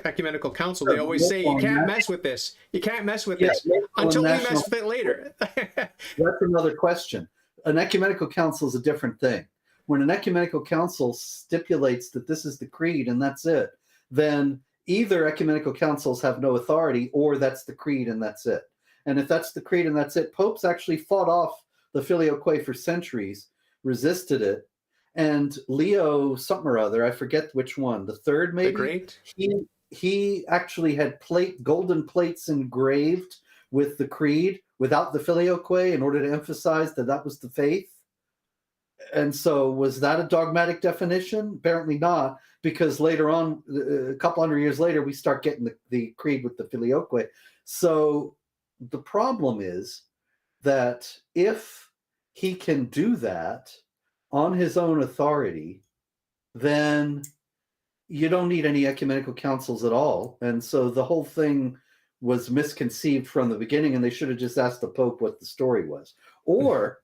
ecumenical council, they always say you can't mess with this. You can't mess with this until we mess with it later. That's another question. An ecumenical council is a different thing. When an ecumenical council stipulates that this is the creed and that's it, then either ecumenical councils have no authority, or that's the creed and that's it. And if that's the creed and that's it, popes actually fought off the filioque for centuries, resisted it, and Leo something or other, I forget which one, the third maybe. The Great. He actually had golden plates engraved with the creed without the filioque in order to emphasize that that was the faith. And so, was that a dogmatic definition? Apparently not, because later on, a couple hundred years later, we start getting the creed with the filioque. So the problem is that if he can do that on his own authority, then you don't need any ecumenical councils at all. And so the whole thing was misconceived from the beginning, and they should have just asked the Pope what the story was. Or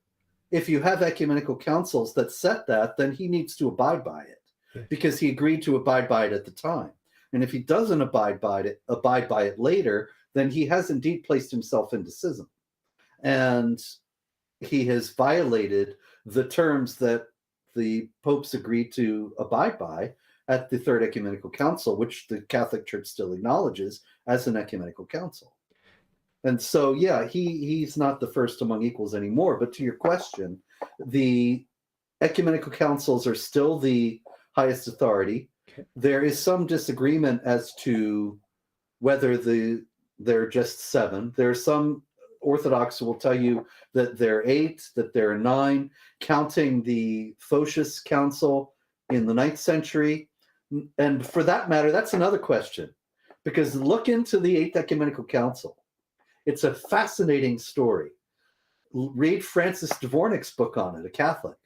if you have ecumenical councils that set that, then he needs to abide by it, because he agreed to abide by it at the time. And if he doesn't abide by it later, then he has indeed placed himself into schism. And he has violated the terms that the popes agreed to abide by at the Third Ecumenical Council, which the Catholic Church still acknowledges as an ecumenical council. And so, yeah, he's not the first among equals anymore. But to your question, the ecumenical councils are still the highest authority. Okay. There is some disagreement as to whether they're just 7. There are some Orthodox who will tell you that they're 8, that there are 9, counting the Photius Council in the 9th century. And for that matter, that's another question, because look into the 8th Ecumenical Council. It's a fascinating story. Read Francis Dvornik's book on it, a Catholic,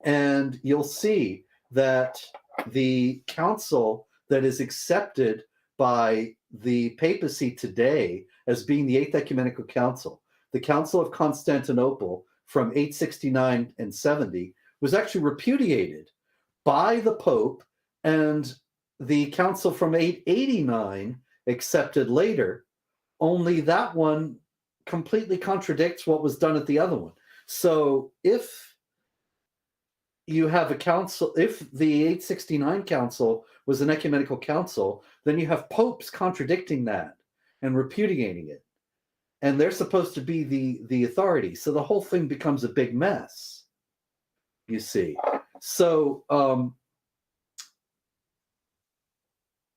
and you'll see that the council that is accepted by the papacy today as being the 8th Ecumenical Council, the Council of Constantinople from 869 and 70, was actually repudiated by the Pope, and the council from 889 accepted later. Only that one completely contradicts what was done at the other one. So if you have a council, if the 869 council was an ecumenical council, then you have popes contradicting that and repudiating it. And they're supposed to be the authority. So the whole thing becomes a big mess, you see. So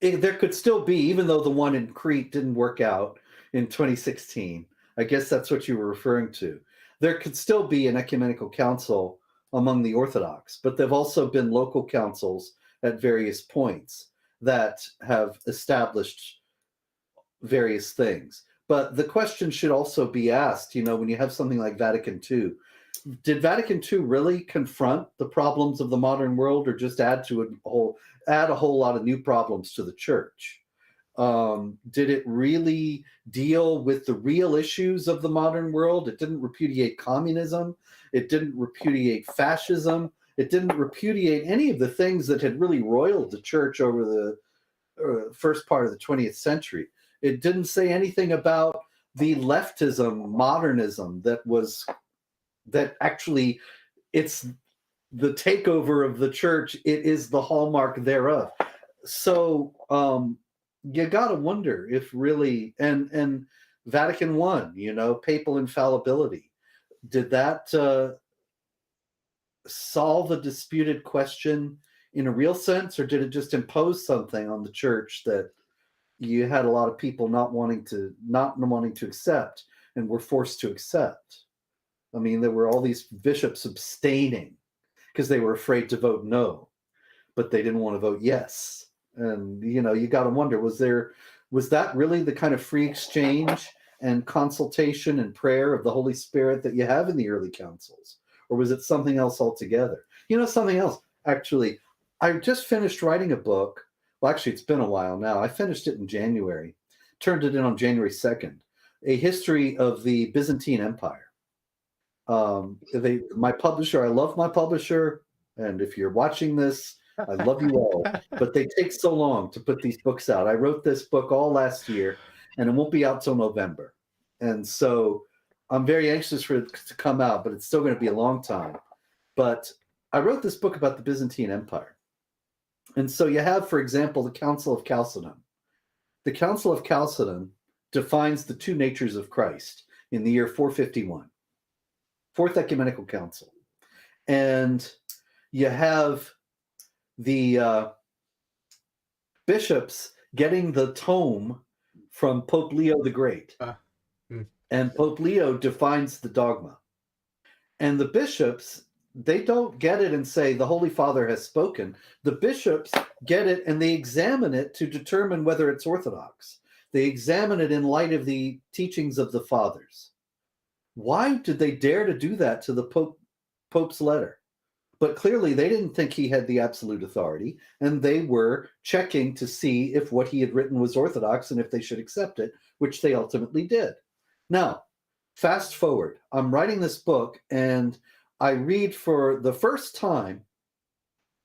there could still be, even though the one in Crete didn't work out in 2016, I guess that's what you were referring to, there could still be an ecumenical council among the Orthodox, but there've also been local councils at various points that have established various things. But the question should also be asked, when you have something like Vatican II, did Vatican II really confront the problems of the modern world, or just add a whole lot of new problems to the church? Did it really deal with the real issues of the modern world? It didn't repudiate communism. It didn't repudiate fascism. It didn't repudiate any of the things that had really roiled the church over the first part of the 20th century. It didn't say anything about the leftism, modernism that actually it's the takeover of the church. It is the hallmark thereof. So you got to wonder if really, and Vatican I, papal infallibility, did that solve a disputed question in a real sense, or did it just impose something on the church that you had a lot of people not wanting to accept and were forced to accept? I mean, there were all these bishops abstaining because they were afraid to vote no, but they didn't want to vote yes. And, you got to wonder, was that really the kind of free exchange and consultation and prayer of the Holy Spirit that you have in the early councils? Or was it something else altogether? Something else. Actually, I just finished writing a book. Well, actually, it's been a while now. I finished it in January, turned it in on January 2nd, a history of the Byzantine Empire. My publisher, I love my publisher, and if you're watching this, I love you all, but they take so long to put these books out. I wrote this book all last year, and it won't be out till November. And so I'm very anxious for it to come out, but it's still going to be a long time. But I wrote this book about the Byzantine Empire. And so you have, for example, the Council of Chalcedon. The Council of Chalcedon defines the two natures of Christ in the year 451, Fourth Ecumenical Council. And you have the bishops getting the tome from Pope Leo the Great. And Pope Leo defines the dogma. And the bishops, they don't get it and say, the Holy Father has spoken. The bishops get it and they examine it to determine whether it's orthodox. They examine it in light of the teachings of the fathers. Why did they dare to do that to the Pope's letter? But clearly they didn't think he had the absolute authority, and they were checking to see if what he had written was orthodox and if they should accept it, which they ultimately did. Now, fast forward. I'm writing this book, and I read for the first time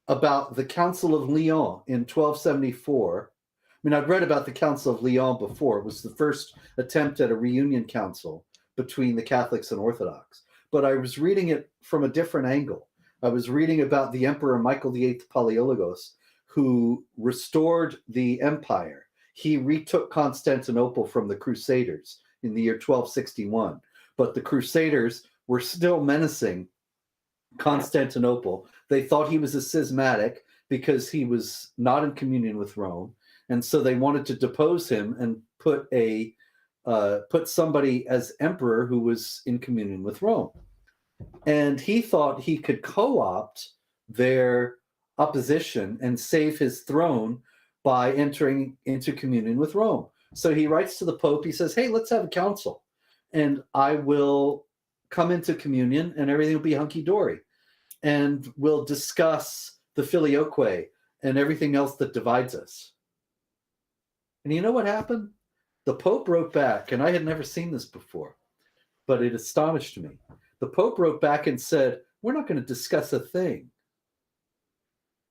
about the Council of Lyon in 1274. I mean, I'd read about the Council of Lyon before. It was the first attempt at a reunion council between the Catholics and Orthodox. But I was reading it from a different angle. I was reading about the Emperor Michael VIII Palaiologos, who restored the empire. He retook Constantinople from the Crusaders in the year 1261. But the Crusaders were still menacing Constantinople. They thought he was a schismatic because he was not in communion with Rome. And so they wanted to depose him and put somebody as emperor who was in communion with Rome. And he thought he could co-opt their opposition and save his throne by entering into communion with Rome. So he writes to the Pope. He says, hey, let's have a council, and I will come into communion and everything will be hunky-dory. And we'll discuss the filioque and everything else that divides us. And you know what happened? The Pope wrote back, and I had never seen this before, but it astonished me. The Pope wrote back and said, we're not going to discuss a thing.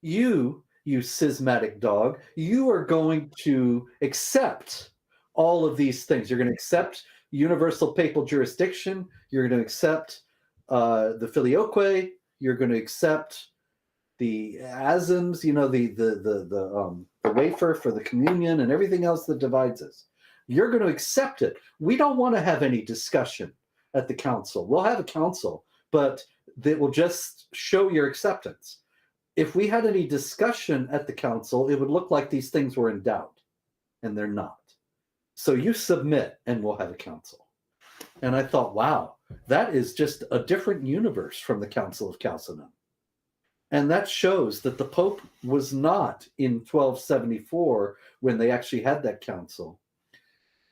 You schismatic dog, you are going to accept all of these things. You're going to accept universal papal jurisdiction. You're going to accept the filioque. You're going to accept the asms, the wafer for the communion and everything else that divides us. You're going to accept it. We don't want to have any discussion at the council. We'll have a council, but that will just show your acceptance. If we had any discussion at the council, it would look like these things were in doubt, and they're not. So you submit, and we'll have a council. And I thought, wow, that is just a different universe from the Council of Chalcedon. And that shows that the Pope was not in 1274 when they actually had that council.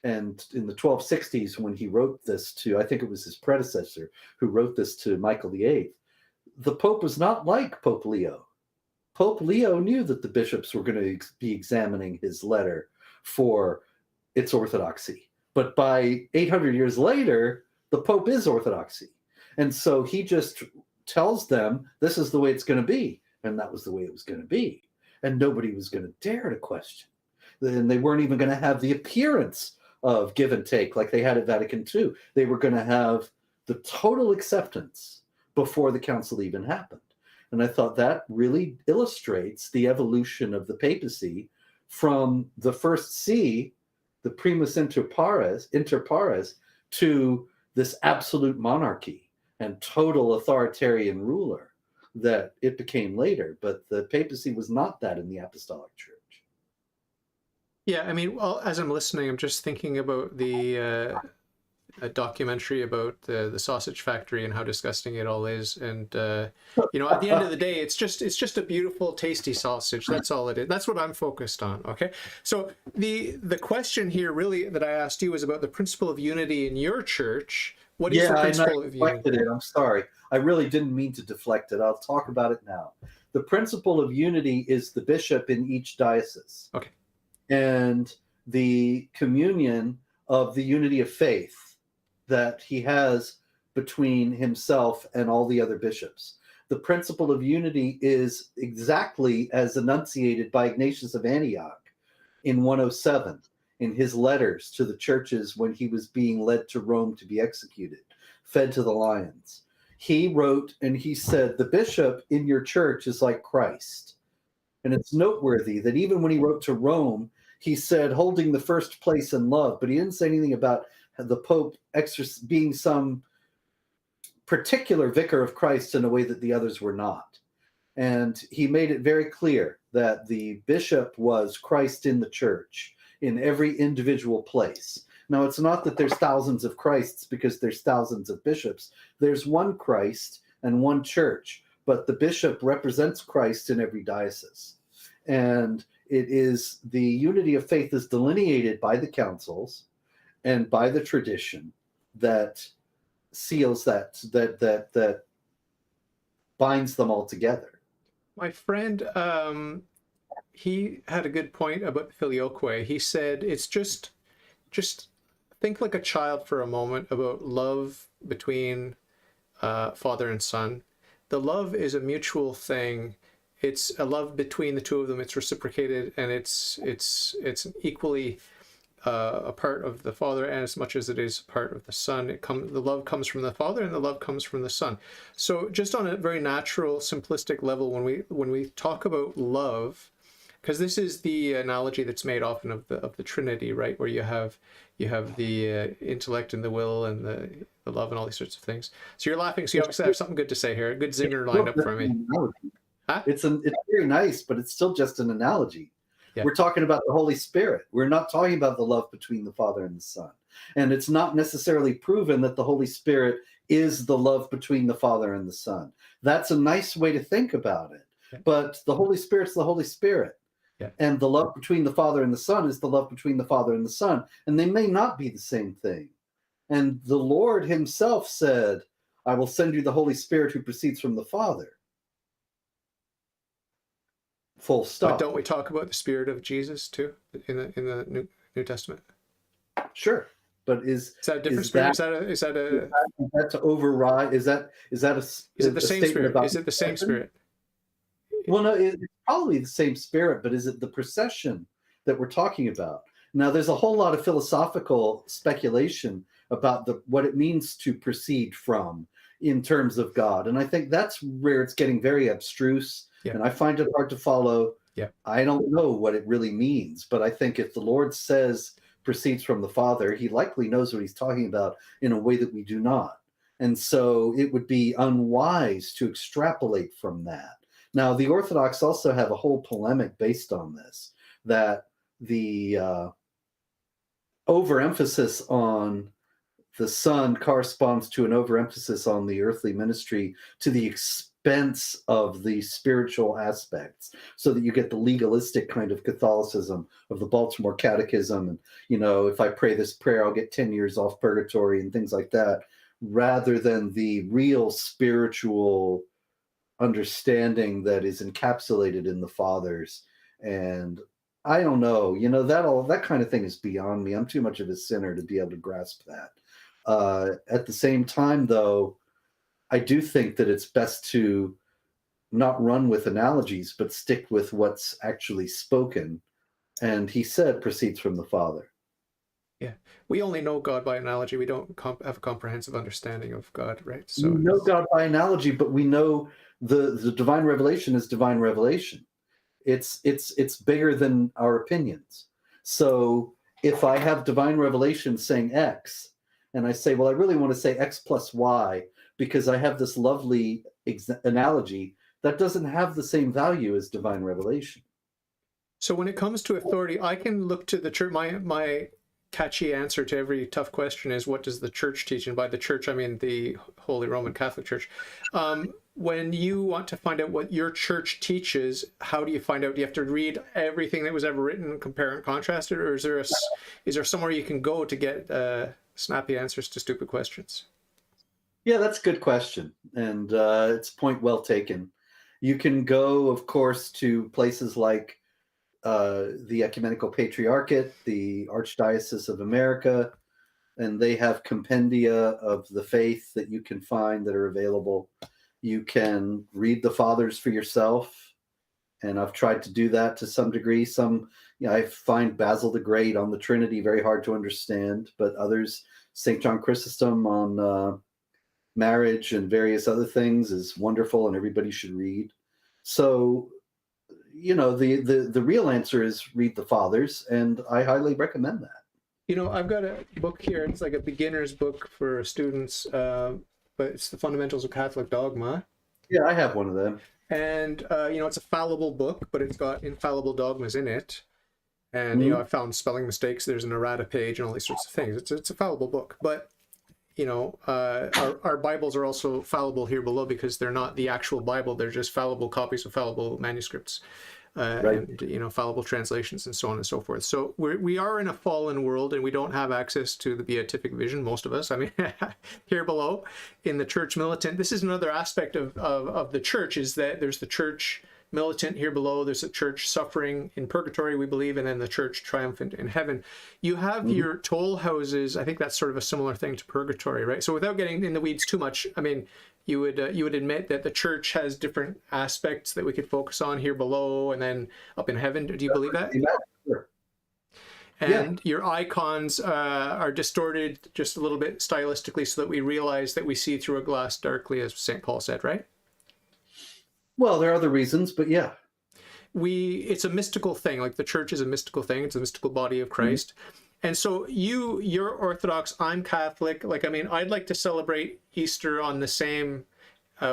And in the 1260s, when he wrote this to, I think it was his predecessor who wrote this to Michael VIII, the Pope was not like Pope Leo. Pope Leo knew that the bishops were going to be examining his letter for its orthodoxy. But by 800 years later, the Pope is orthodoxy. And so he just tells them, this is the way it's going to be. And that was the way it was going to be. And nobody was going to dare to question. And they weren't even going to have the appearance of give and take like they had at Vatican II. They were going to have the total acceptance before the council even happened. And I thought that really illustrates the evolution of the papacy from the first see, the primus inter pares, to this absolute monarchy and total authoritarian ruler that it became later. But the papacy was not that in the Apostolic Church. Yeah, I mean, well, as I'm listening, I'm just thinking about the a documentary about the sausage factory and how disgusting it all is, and at the end of the day, it's just a beautiful, tasty sausage. That's all it is. That's what I'm focused on. Okay, so the question here, really, that I asked you was about the principle of unity in your church. What is the principle of unity? I'm sorry, I really didn't mean to deflect it. I'll talk about it now. The principle of unity is the bishop in each diocese. Okay. And the communion of the unity of faith that he has between himself and all the other bishops. The principle of unity is exactly as enunciated by Ignatius of Antioch in 107 in his letters to the churches when he was being led to Rome to be executed, fed to the lions. He wrote and he said, the bishop in your church is like Christ. And it's noteworthy that even when he wrote to Rome, he said holding the first place in love, but he didn't say anything about the Pope being some particular vicar of Christ in a way that the others were not. And he made it very clear that the bishop was Christ in the church in every individual place. Now, it's not that there's thousands of Christs because there's thousands of bishops. There's one Christ and one church, but the bishop represents Christ in every diocese. And it is the unity of faith is delineated by the councils and by the tradition that seals that binds them all together. My friend, he had a good point about the filioque. He said it's just think like a child for a moment about love between father and son. The love is a mutual thing. It's a love between the two of them. It's reciprocated, and it's equally a part of the Father, and as much as it is a part of the Son. The love comes from the Father, and the love comes from the Son. So, just on a very natural, simplistic level, when we talk about love, because this is the analogy that's made often of the Trinity, right, where you have the intellect and the will and the love and all these sorts of things. So you're laughing. So you obviously have something good to say here. A good zinger lined up for me. Huh? It's very nice, but it's still just an analogy. Yeah. We're talking about the Holy Spirit. We're not talking about the love between the Father and the Son. And it's not necessarily proven that the Holy Spirit is the love between the Father and the Son. That's a nice way to think about it. Yeah. But the Holy Spirit's the Holy Spirit. Yeah. And the love between the Father and the Son is the love between the Father and the Son. And they may not be the same thing. And the Lord himself said, I will send you the Holy Spirit who proceeds from the Father. Full stop. But don't we talk about the Spirit of Jesus too in the New Testament? Sure, but is that a different spirit? Is that to override? Is it the same spirit? Is it the same spirit? Well, no, it's probably the same spirit, but is it the procession that we're talking about? Now, there's a whole lot of philosophical speculation about what it means to proceed from in terms of God, and I think that's where it's getting very abstruse. Yeah. And I find it hard to follow. Yeah. I don't know what it really means, but I think if the Lord says proceeds from the Father, he likely knows what he's talking about in a way that we do not. And so it would be unwise to extrapolate from that. Now, the Orthodox also have a whole polemic based on this, that the overemphasis on the Son corresponds to an overemphasis on the earthly ministry to the expense of the spiritual aspects, so that you get the legalistic kind of Catholicism of the Baltimore Catechism, and if I pray this prayer I'll get 10 years off purgatory and things like that, rather than the real spiritual understanding that is encapsulated in the Fathers. And I don't know, that kind of thing is beyond me. I'm too much of a sinner to be able to grasp that. At the same time, though, I do think that it's best to not run with analogies, but stick with what's actually spoken. And he said proceeds from the Father. Yeah. We only know God by analogy. We don't have a comprehensive understanding of God, right? So we know God by analogy, but we know the divine revelation is divine revelation. It's bigger than our opinions. So if I have divine revelation saying X, and I say, well, I really want to say X plus Y, because I have this lovely analogy, that doesn't have the same value as divine revelation. So when it comes to authority, I can look to the church. My catchy answer to every tough question is, what does the church teach? And by the church, I mean the Holy Roman Catholic Church. When you want to find out what your church teaches, how do you find out? Do you have to read everything that was ever written and compare and contrast it? Or is there somewhere you can go to get snappy answers to stupid questions? Yeah, that's a good question. And it's a point well taken. You can go, of course, to places like the Ecumenical Patriarchate, the Archdiocese of America, and they have compendia of the faith that you can find that are available. You can read the fathers for yourself, and I've tried to do that to some degree. I find Basil the Great on the Trinity very hard to understand, but others, St. John Chrysostom on marriage and various other things, is wonderful, and everybody should read. So, the real answer is read the fathers, and I highly recommend that. I've got a book here. It's like a beginner's book for students, but it's the Fundamentals of Catholic Dogma. Yeah, I have one of them. And, it's a fallible book, but it's got infallible dogmas in it. And, I found spelling mistakes. There's an errata page and all these sorts of things. It's a fallible book. But, our Bibles are also fallible here below because they're not the actual Bible. They're just fallible copies of fallible manuscripts. Right. And fallible translations and so on and so forth. So we are in a fallen world, and we don't have access to the beatific vision, most of us. I mean, here below in the church militant, this is another aspect of the church, is that there's the church militant here below, there's a church suffering in purgatory, we believe, and then the church triumphant in heaven. You have your toll houses. I think that's sort of a similar thing to purgatory, right? So without getting in the weeds too much, I mean, you would admit that the church has different aspects that we could focus on here below and then up in heaven. Do you believe that? Sure. And your icons are distorted just a little bit stylistically so that we realize that we see through a glass darkly, as St. Paul said, right? Well, there are other reasons, but yeah. It's a mystical thing. Like the church is a mystical thing. It's a mystical body of Christ. And so you're Orthodox, I'm Catholic. Like, I mean, I'd like to celebrate Easter on the same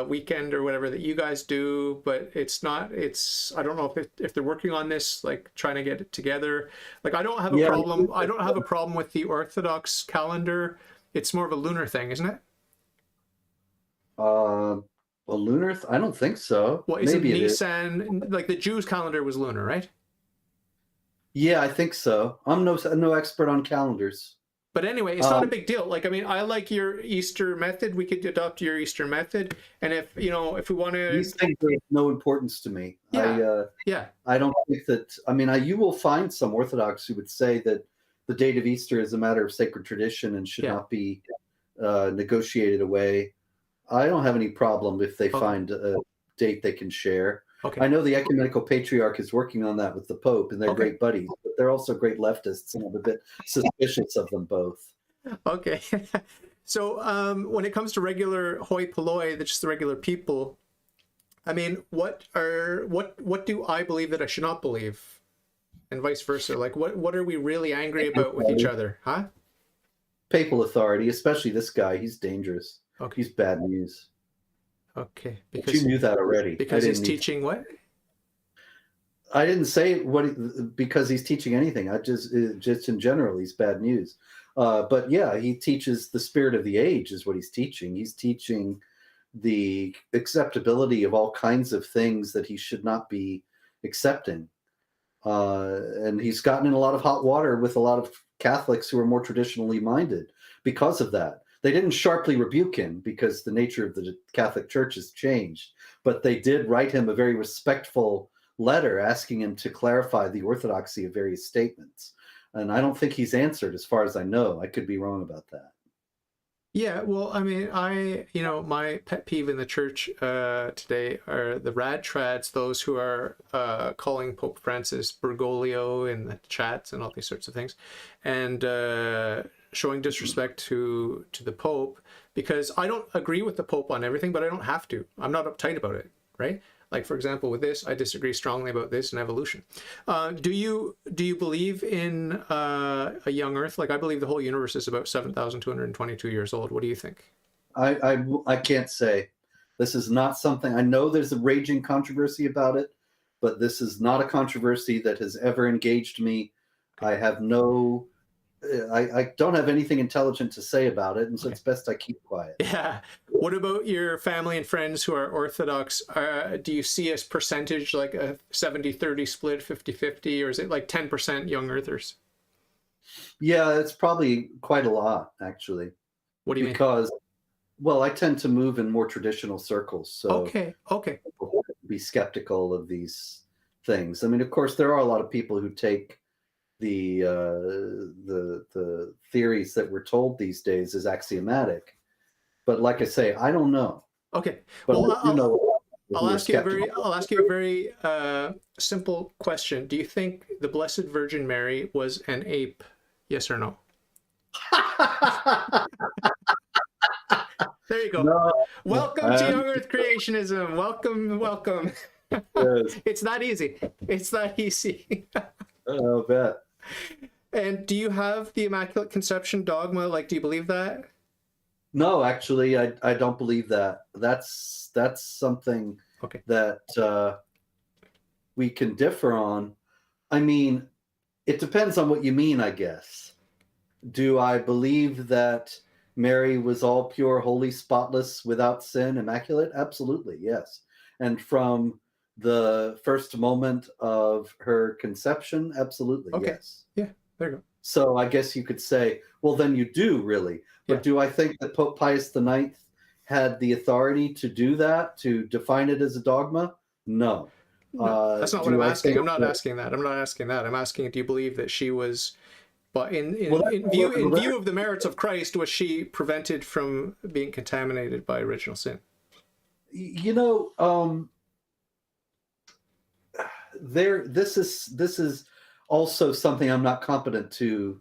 weekend or whatever that you guys do, but I don't know if they're working on this, like trying to get it together. Like, I don't have a problem. I don't have a problem with the Orthodox calendar. It's more of a lunar thing, isn't it? A lunar? I don't think so. Well, Maybe it it is. Nisan, like the Jews' calendar was lunar, right? Yeah, I think so. I'm no expert on calendars. But anyway, it's not a big deal. Like, I mean, I like your Easter method. We could adopt your Easter method. And if we want to... These things are of no importance to me. Yeah. I don't think that... I mean, you will find some Orthodox who would say that the date of Easter is a matter of sacred tradition and should not be negotiated away. I don't have any problem if they find a date they can share. Okay. I know the Ecumenical Patriarch is working on that with the Pope, and they're great buddies, but they're also great leftists, and I'm a bit suspicious of them both. Okay. So when it comes to regular hoi polloi, that's just the regular people, I mean, what do I believe that I should not believe? And vice versa. Like, what are we really angry about with each other? Huh? Papal authority, especially this guy, he's dangerous. Okay. He's bad news. Okay. But you knew that already. Because he's teaching what? I didn't say because he's teaching anything. I just in general, he's bad news. But yeah, he teaches the spirit of the age is what he's teaching. He's teaching the acceptability of all kinds of things that he should not be accepting. And he's gotten in a lot of hot water with a lot of Catholics who are more traditionally minded because of that. They didn't sharply rebuke him because the nature of the Catholic Church has changed, but they did write him a very respectful letter asking him to clarify the orthodoxy of various statements. And I don't think he's answered, as far as I know. I could be wrong about that. Yeah, well, I mean, my pet peeve in the church today are the rad trads, those who are calling Pope Francis Bergoglio in the chats and all these sorts of things, and showing disrespect to the Pope, because I don't agree with the Pope on everything, but I don't have to. I'm not uptight about it, right? Like, for example, with this, I disagree strongly about this and evolution. Do you believe in a young Earth? Like, I believe the whole universe is about 7,222 years old. What do you think? I can't say. This is not something... I know there's a raging controversy about it, but this is not a controversy that has ever engaged me. I have no... I don't have anything intelligent to say about it, and so it's best I keep quiet. Yeah. What about your family and friends who are Orthodox? Do you see as percentage like a 70-30 split, 50-50, or is it like 10% young Earthers? Yeah, it's probably quite a lot, actually. What do you mean? Well, I tend to move in more traditional circles, so okay. People be skeptical of these things. I mean, of course, there are a lot of people who take the theories that we're told these days as axiomatic. But like I say, I don't know. Okay. But Well, I do know people who are skeptical. I'll ask you a very simple question. Do you think the Blessed Virgin Mary was an ape? Yes or no? There you go. No, Welcome to Young Earth Creationism. Welcome, welcome. yes, It's not easy. It's not easy. I'll bet. And do you have the Immaculate Conception dogma? Like, do you believe that? No, actually, I don't believe that. That's something Okay. that we can differ on. I mean, it depends on what you mean, I guess. Do I believe that Mary was all pure, holy, spotless, without sin, immaculate? Absolutely, yes. And from the first moment of her conception, absolutely, Okay. yes. Yeah, there you go. So I guess you could say, well, then you do really. But Yeah. do I think that Pope Pius IX had the authority to do that, to define it as a dogma? No. No, that's not what Do I'm I asking. think I'm not that, asking that. I'm not asking that. I'm asking, do you believe that she was, but well, in view of the merits of Christ, was she prevented from being contaminated by original sin? you know, this is also something I'm not competent to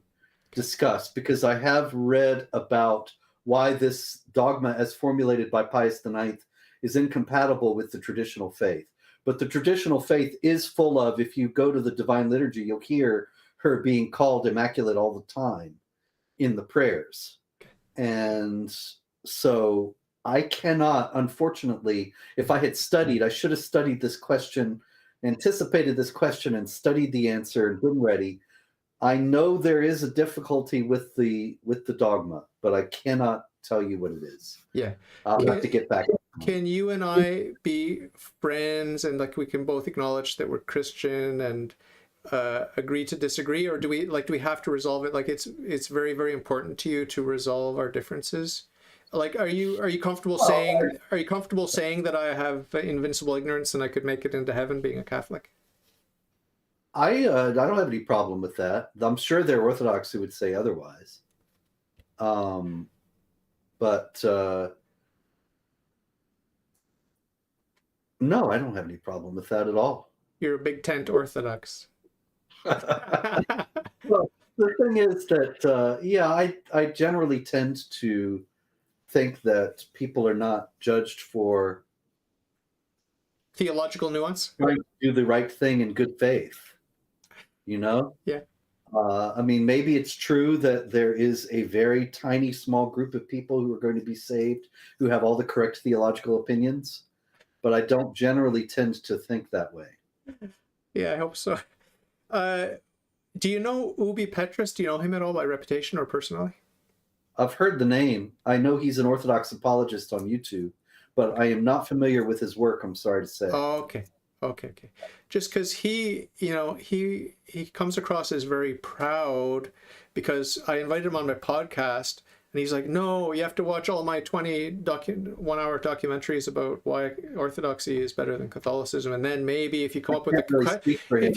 discuss, because I have read about why this dogma as formulated by Pius IX is incompatible with the traditional faith. But the traditional faith is full of, if you go to the Divine Liturgy, you'll hear her being called immaculate all the time in the prayers. And so I cannot, unfortunately, if I had studied, I should have studied this question, anticipated this question and studied the answer and been ready. I know there is a difficulty with the dogma, but I cannot tell you what it is. Yeah. I'll have to get back. Can you and I be friends, and like we can both acknowledge that we're Christian and agree to disagree, or do we have to resolve it? Like it's very, very important to you to resolve our differences. Like, are you comfortable saying that I have invincible ignorance and I could make it into heaven being a Catholic? I don't have any problem with that. I'm sure there are Orthodox who would say otherwise. But no, I don't have any problem with that at all. You're a big tent Orthodox. Well, the thing is that, yeah, I generally tend to think that people are not judged for Theological nuance? trying to do the right thing in good faith, you know? Yeah. I mean, maybe it's true that there is a very tiny, small group of people who are going to be saved who have all the correct theological opinions, but I don't generally tend to think that way. Yeah, I hope so. Do you know Ubi Petrus? Do you know him at all by reputation or personally? I've heard the name. I know he's an Orthodox apologist on YouTube, but I am not familiar with his work, I'm sorry to say. Oh, okay. Just because he comes across as very proud, because I invited him on my podcast and he's like, no, you have to watch all my 1-hour documentaries about why Orthodoxy is better than Catholicism, and then maybe if you come up with if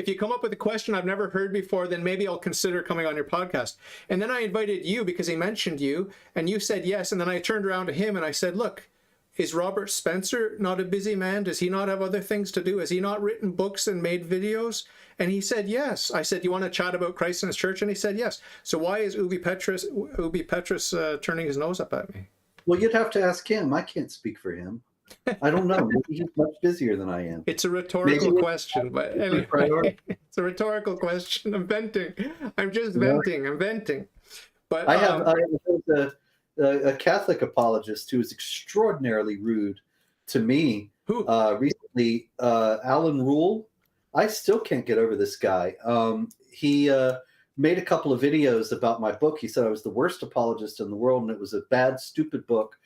you come up with a question I've never heard before, then maybe I'll consider coming on your podcast. And then I invited you because he mentioned you and you said yes, and then I turned around to him and I said, look, is Robert Spencer not a busy man? Does he not have other things to do? Has he not written books and made videos? And he said yes. I said, you want to chat about Christ and his church? And he said yes. So why is Ubi Petrus turning his nose up at me? Well, you'd have to ask him. I can't speak for him. I don't know. Maybe he's much busier than I am. It's a rhetorical question, but anyway, it's a rhetorical question. I'm venting. I'm just venting. I'm venting. But I have a Catholic apologist who is extraordinarily rude to me. Who? Recently, Alan Rule. I still can't get over this guy. He made a couple of videos about my book. He said I was the worst apologist in the world and it was a bad, stupid book.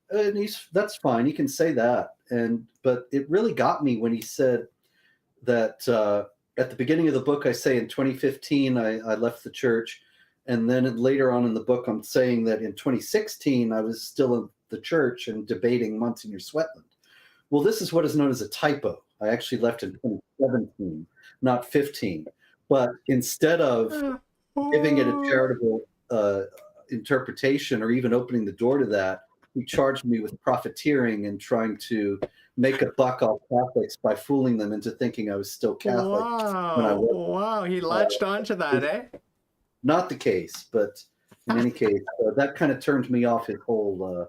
And that's fine. He can say that. But it really got me when he said that at the beginning of the book, I say in 2015, I left the church. And then later on in the book, I'm saying that in 2016, I was still in the church and debating Monsignor Sweatland. Well, this is what is known as a typo. I actually left in 2017, not 15. But instead of giving it a Oh, charitable interpretation or even opening the door to that, he charged me with profiteering and trying to make a buck off Catholics by fooling them into thinking I was still Catholic when I wow. was. Wow. He latched onto that, eh? Not the case, but in any case, that kind of turned me off his whole.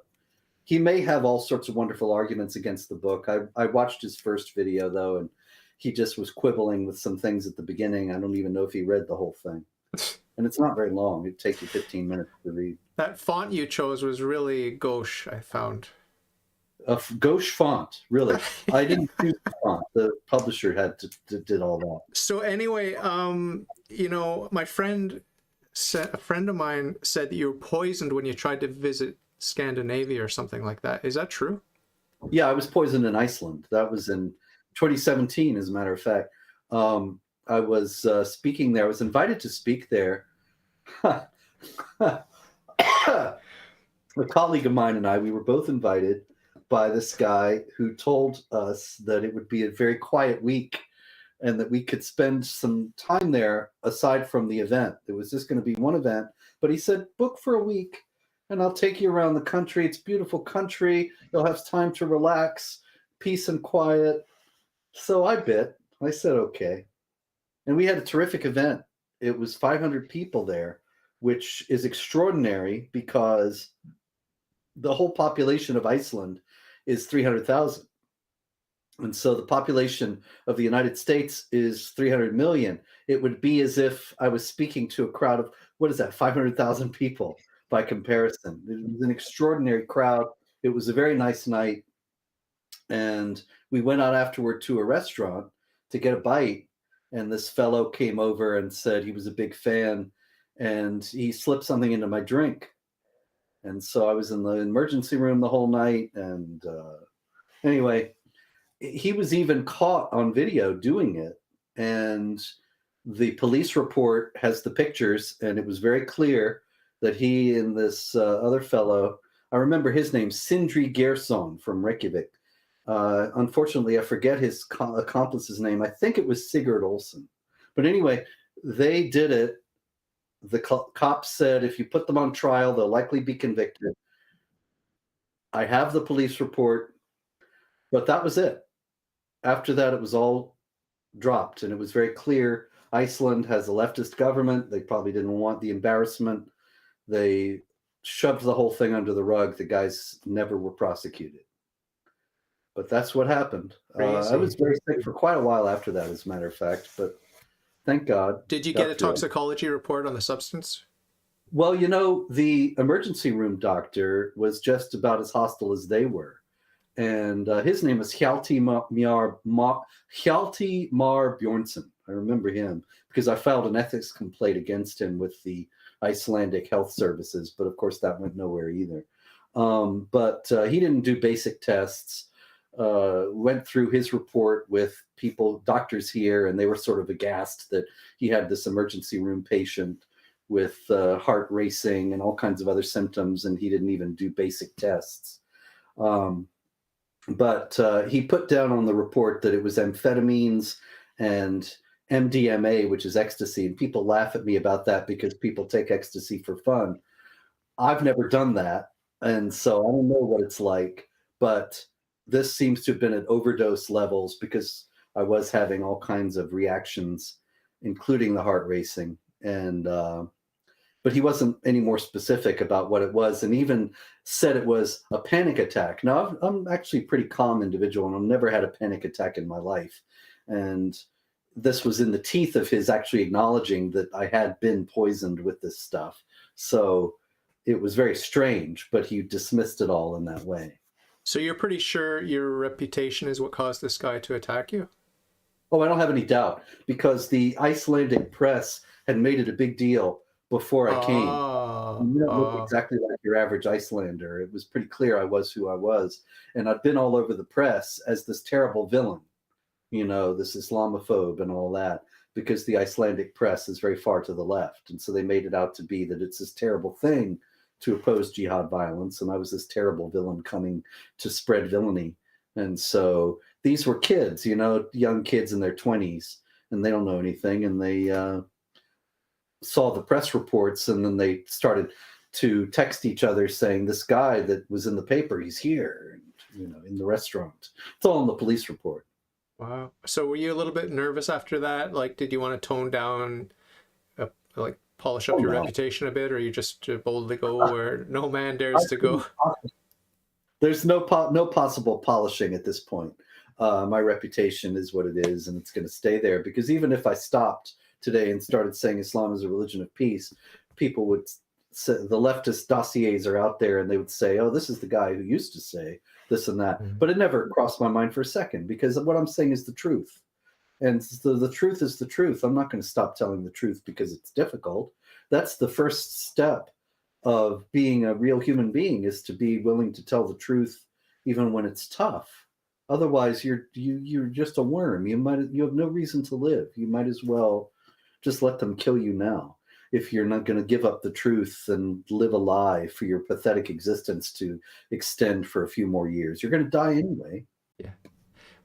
He may have all sorts of wonderful arguments against the book. I watched his first video, though, and he just was quibbling with some things at the beginning. I don't even know if he read the whole thing. And it's not very long. It'd take you 15 minutes to read. That font you chose was really gauche, I found. A gauche font, really. I didn't choose the font. The publisher had to did all that. So anyway, you know, my friend said, a friend of mine said that you were poisoned when you tried to visit Scandinavia or something like that. Is that true? Yeah, I was poisoned in Iceland. That was in 2017, as a matter of fact. I was speaking there. I was invited to speak there. A colleague of mine and I, we were both invited by this guy who told us that it would be a very quiet week and that we could spend some time there aside from the event. It was just going to be one event, but he said, book for a week and I'll take you around the country. It's a beautiful country. You'll have time to relax, peace and quiet. So I bit. I said, okay. And we had a terrific event. It was 500 people there, which is extraordinary because the whole population of Iceland is 300,000. And so the population of the United States is 300 million. It would be as if I was speaking to a crowd of, what is that, 500,000 people by comparison. It was an extraordinary crowd. It was a very nice night. And we went out afterward to a restaurant to get a bite. And this fellow came over and said he was a big fan. And he slipped something into my drink. And so I was in the emergency room the whole night. And anyway, he was even caught on video doing it. And the police report has the pictures. And it was very clear that he and this other fellow, I remember his name, Sindri Gerson from Reykjavik. Unfortunately, I forget his accomplice's name. I think it was Sigurd Olsen. But anyway, they did it. The cops said if you put them on trial, they'll likely be convicted. I have the police report, but that was it. After that, it was all dropped, and it was very clear Iceland has a leftist government. They probably didn't want the embarrassment. They shoved the whole thing under the rug. The guys never were prosecuted. But that's what happened. I was very sick for quite a while after that, as a matter of fact, but thank God. Did you get a toxicology report on the substance? Well, you know, the emergency room doctor was just about as hostile as they were. And his name was Hjalti Mar Bjornsson. I remember him because I filed an ethics complaint against him with the Icelandic health services. But of course, that went nowhere either. But he didn't do basic tests. Went through his report with doctors here, and they were sort of aghast that he had this emergency room patient with heart racing and all kinds of other symptoms, and he didn't even do basic tests. But he put down on the report that it was amphetamines and MDMA, which is ecstasy, and people laugh at me about that because people take ecstasy for fun. I've never done that, and so I don't know what it's like, but this seems to have been at overdose levels because I was having all kinds of reactions, including the heart racing. And but he wasn't any more specific about what it was, and even said it was a panic attack. Now, I'm actually a pretty calm individual, and I've never had a panic attack in my life. And this was in the teeth of his actually acknowledging that I had been poisoned with this stuff. So it was very strange, but he dismissed it all in that way. So you're pretty sure your reputation is what caused this guy to attack you? Oh, I don't have any doubt, because the Icelandic press had made it a big deal before I came. You don't look exactly like your average Icelander. It was pretty clear I was who I was. And I've been all over the press as this terrible villain, you know, this Islamophobe and all that, because the Icelandic press is very far to the left. And so they made it out to be that it's this terrible thing to oppose jihad violence, and I was this terrible villain coming to spread villainy. And so these were kids, you know, young kids in their 20s, and they don't know anything, and they saw the press reports, and then they started to text each other saying, this guy that was in the paper, he's here, and, in the restaurant. It's all in the police report. Wow. So were you a little bit nervous after that? Like, did you want to tone down, like polish up your No. reputation a bit, or you just boldly go where no man dares to go? There's no possible polishing at this point. My reputation is what it is, and it's going to stay there, because even if I stopped today and started saying Islam is a religion of peace, people would say, the leftist dossiers are out there, and they would say, oh, this is the guy who used to say this and that. But it never crossed my mind for a second, because what I'm saying is the truth. And the truth is the truth. I'm not going to stop telling the truth because it's difficult. That's the first step of being a real human being, is to be willing to tell the truth even when it's tough. Otherwise, you're just a worm. You have no reason to live. You might as well just let them kill you now, if you're not going to give up the truth and live a lie for your pathetic existence to extend for a few more years. You're going to die anyway. Yeah.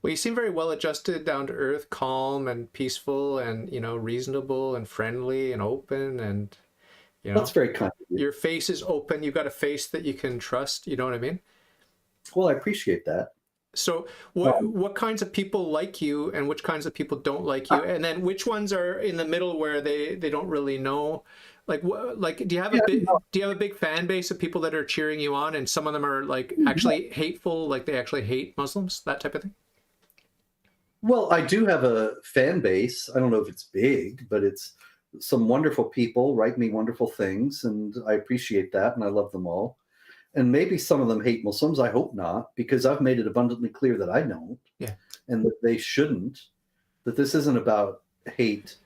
Well, you seem very well adjusted, down to earth, calm and peaceful, and reasonable and friendly and open, and that's very kind of you. Your face is open. You've got a face that you can trust. You know what I mean? Well, I appreciate that. So what kinds of people like you, and which kinds of people don't like you, and then which ones are in the middle where they don't really know? Like do you have a big fan base of people that are cheering you on, and some of them are like actually hateful, like they actually hate Muslims, that type of thing? Well, I do have a fan base. I don't know if it's big, but it's some wonderful people write me wonderful things, and I appreciate that, and I love them all. And maybe some of them hate Muslims. I hope not, because I've made it abundantly clear that I don't, and that they shouldn't. That this isn't about hate.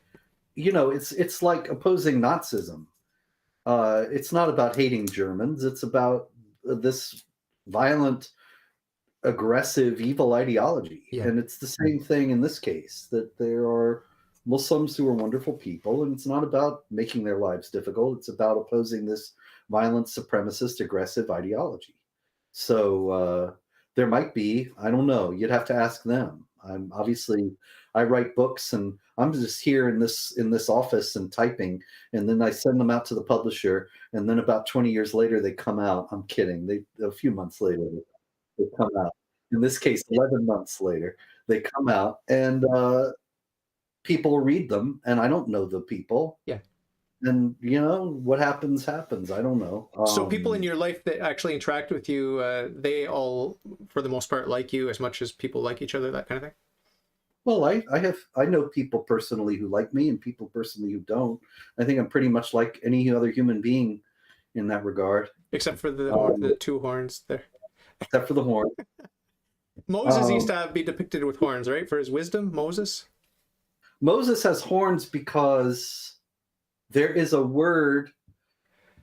It's like opposing Nazism. It's not about hating Germans. It's about this violent, aggressive, evil ideology. And it's the same thing in this case, that there are Muslims who are wonderful people, and it's not about making their lives difficult. It's about opposing this violent, supremacist, aggressive ideology. So there might be, I don't know, you'd have to ask them. I write books, and I'm just here in this office and typing, and then I send them out to the publisher, and then about 20 years later they come out. I'm kidding. A few months later they come out. In this case, 11 months later they come out, and people read them, and I don't know the people. And what happens. I don't know. So people in your life that actually interact with you, they all, for the most part, like you as much as people like each other, that kind of thing? Well, I know people personally who like me, and people personally who don't. I think I'm pretty much like any other human being in that regard. Except for the two horns there. Except for the horn. Moses used to be depicted with horns, right? For his wisdom, Moses? Moses has horns because there is a word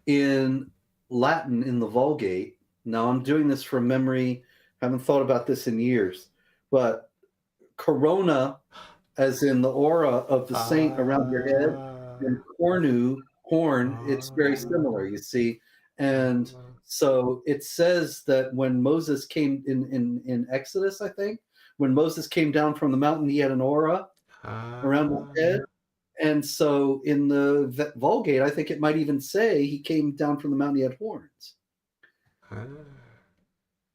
in Latin in the Vulgate. Now, I'm doing this from memory. I haven't thought about this in years. But corona, as in the aura of the saint around your head, and cornu, horn, it's very similar, you see. And so it says that when Moses came in Exodus, I think, when Moses came down from the mountain, he had an aura around his head. And so in the Vulgate, I think it might even say he came down from the mountain, he had horns.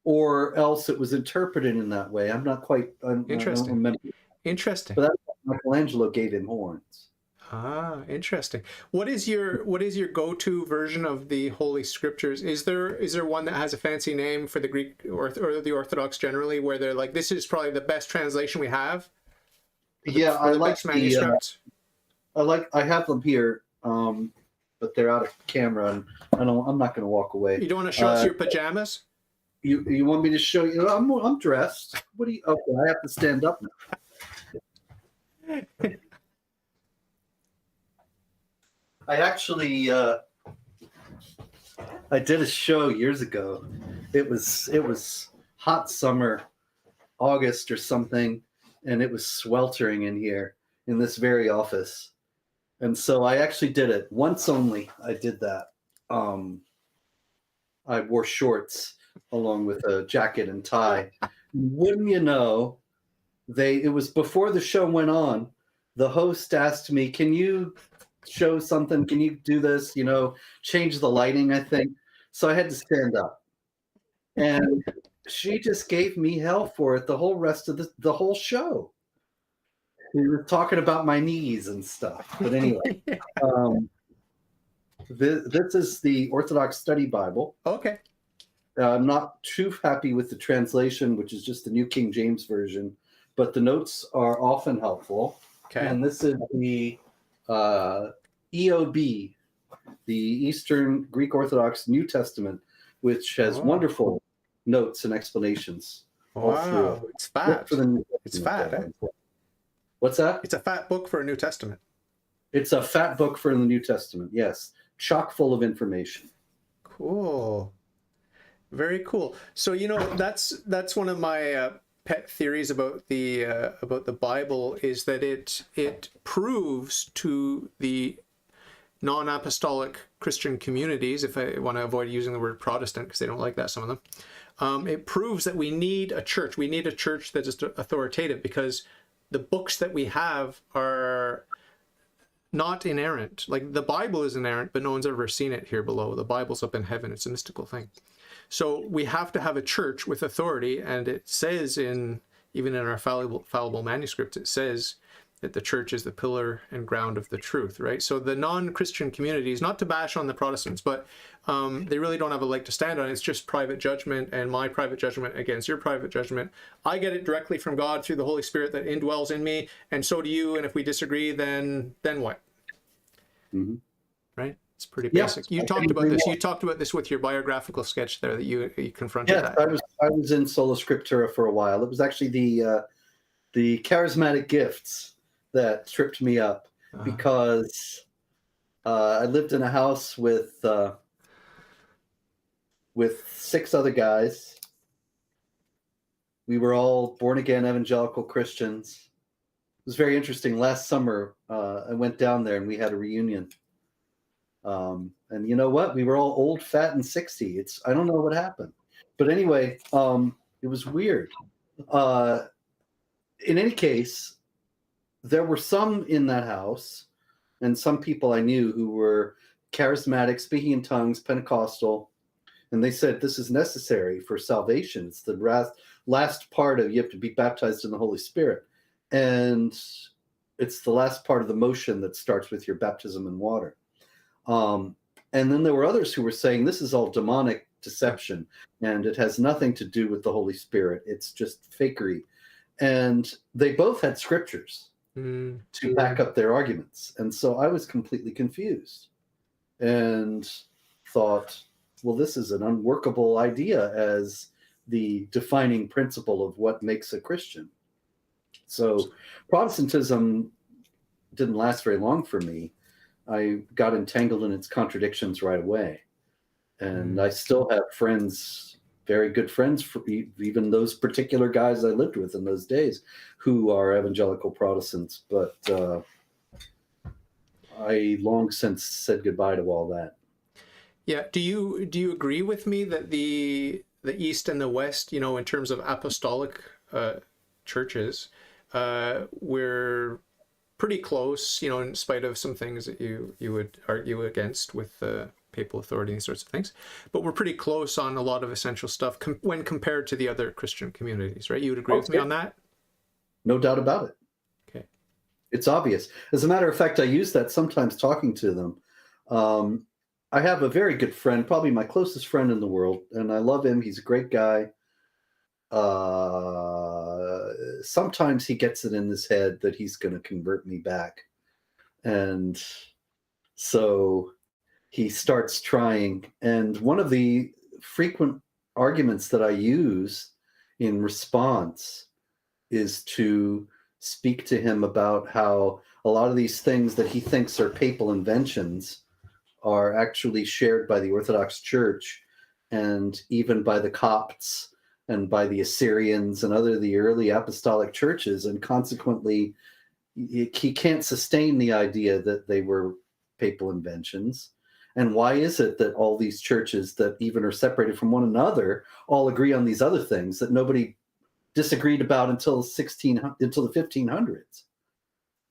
Or else it was interpreted in that way. I'm not quite, Interesting. I don't remember. Interesting. But that's what Michelangelo gave him horns. Interesting. What is your go-to version of the Holy Scriptures? Is there one that has a fancy name for the Greek or the Orthodox generally, where they're like, this is probably the best translation we have? I like the manuscripts. I have them here, but they're out of camera, and I'm not going to walk away. You don't want to show us your pajamas? You want me to show you? I'm dressed. What do you? Okay, I have to stand up now. I actually I did a show years ago. It was hot summer, August or something, and it was sweltering in here in this very office. And so I actually did it once only. I did that. I wore shorts along with a jacket and tie. Wouldn't you know, it was before the show went on. the host asked me, "Can you show something? Can you do this? Change the lighting, I think." So I had to stand up. And she just gave me hell for it the whole rest of the whole show. We were talking about my knees and stuff. But anyway, this is the Orthodox Study Bible. Okay. I'm not too happy with the translation, which is just the New King James Version, but the notes are often helpful. Okay. And this is the EOB, the Eastern Greek Orthodox New Testament, which has wonderful notes and explanations. Wow, it's fat. It's fat. Eh? What's that? It's a fat book for a New Testament. It's a fat book for the New Testament, yes. Chock full of information. Cool. Very cool. So, that's one of my pet theories about the Bible, is that it proves to the non-apostolic Christian communities, if I want to avoid using the word Protestant because they don't like that, some of them, it proves that we need a church. We need a church that is authoritative, because the books that we have are not inerrant. Like, the Bible is inerrant, but no one's ever seen it here below. The Bible's up in heaven. It's a mystical thing. So we have to have a church with authority, and it says even in our fallible manuscripts, it says that the church is the pillar and ground of the truth, right? So the non-Christian communities, not to bash on the Protestants, but they really don't have a leg to stand on. It's just private judgment, and my private judgment against your private judgment. I get it directly from God through the Holy Spirit that indwells in me, and so do you. And if we disagree, then what? Mm-hmm. Right? It's pretty basic. You talked about this. You talked about this with your biographical sketch there, that you confronted that. I was in Sola Scriptura for a while. It was actually the charismatic gifts that tripped me up, because I lived in a house with 6 other guys. We were all born again evangelical Christians. It was very interesting. Last summer, I went down there and we had a reunion. And you know what? We were all old, fat, and 60. I don't know what happened. But anyway, it was weird. In any case, there were some in that house, and some people I knew who were charismatic, speaking in tongues, Pentecostal, and they said this is necessary for salvation. It's the last part of, you have to be baptized in the Holy Spirit, and it's the last part of the motion that starts with your baptism in water. And then there were others who were saying this is all demonic deception, and it has nothing to do with the Holy Spirit. It's just fakery. And they both had scriptures to back up their arguments. And so I was completely confused and thought, well, this is an unworkable idea as the defining principle of what makes a Christian. So Protestantism didn't last very long for me. I got entangled in its contradictions right away. And I still have friends, very good friends, for even those particular guys I lived with in those days, who are evangelical Protestants. But I long since said goodbye to all that. Yeah. Do you agree with me that the East and the West, in terms of apostolic churches, we're pretty close, in spite of some things that you would argue against with papal authority and sorts of things, but we're pretty close on a lot of essential stuff when compared to the other Christian communities, right? You would agree with me on that? No doubt about it. Okay. It's obvious. As a matter of fact, I use that sometimes talking to them. I have a very good friend, probably my closest friend in the world, and I love him. He's a great guy. Sometimes he gets it in his head that he's going to convert me back. And so he starts trying. And one of the frequent arguments that I use in response is to speak to him about how a lot of these things that he thinks are papal inventions are actually shared by the Orthodox Church and even by the Copts and by the Assyrians and the early apostolic churches. And consequently, he can't sustain the idea that they were papal inventions. And why is it that all these churches that even are separated from one another all agree on these other things that nobody disagreed about until the 1500s?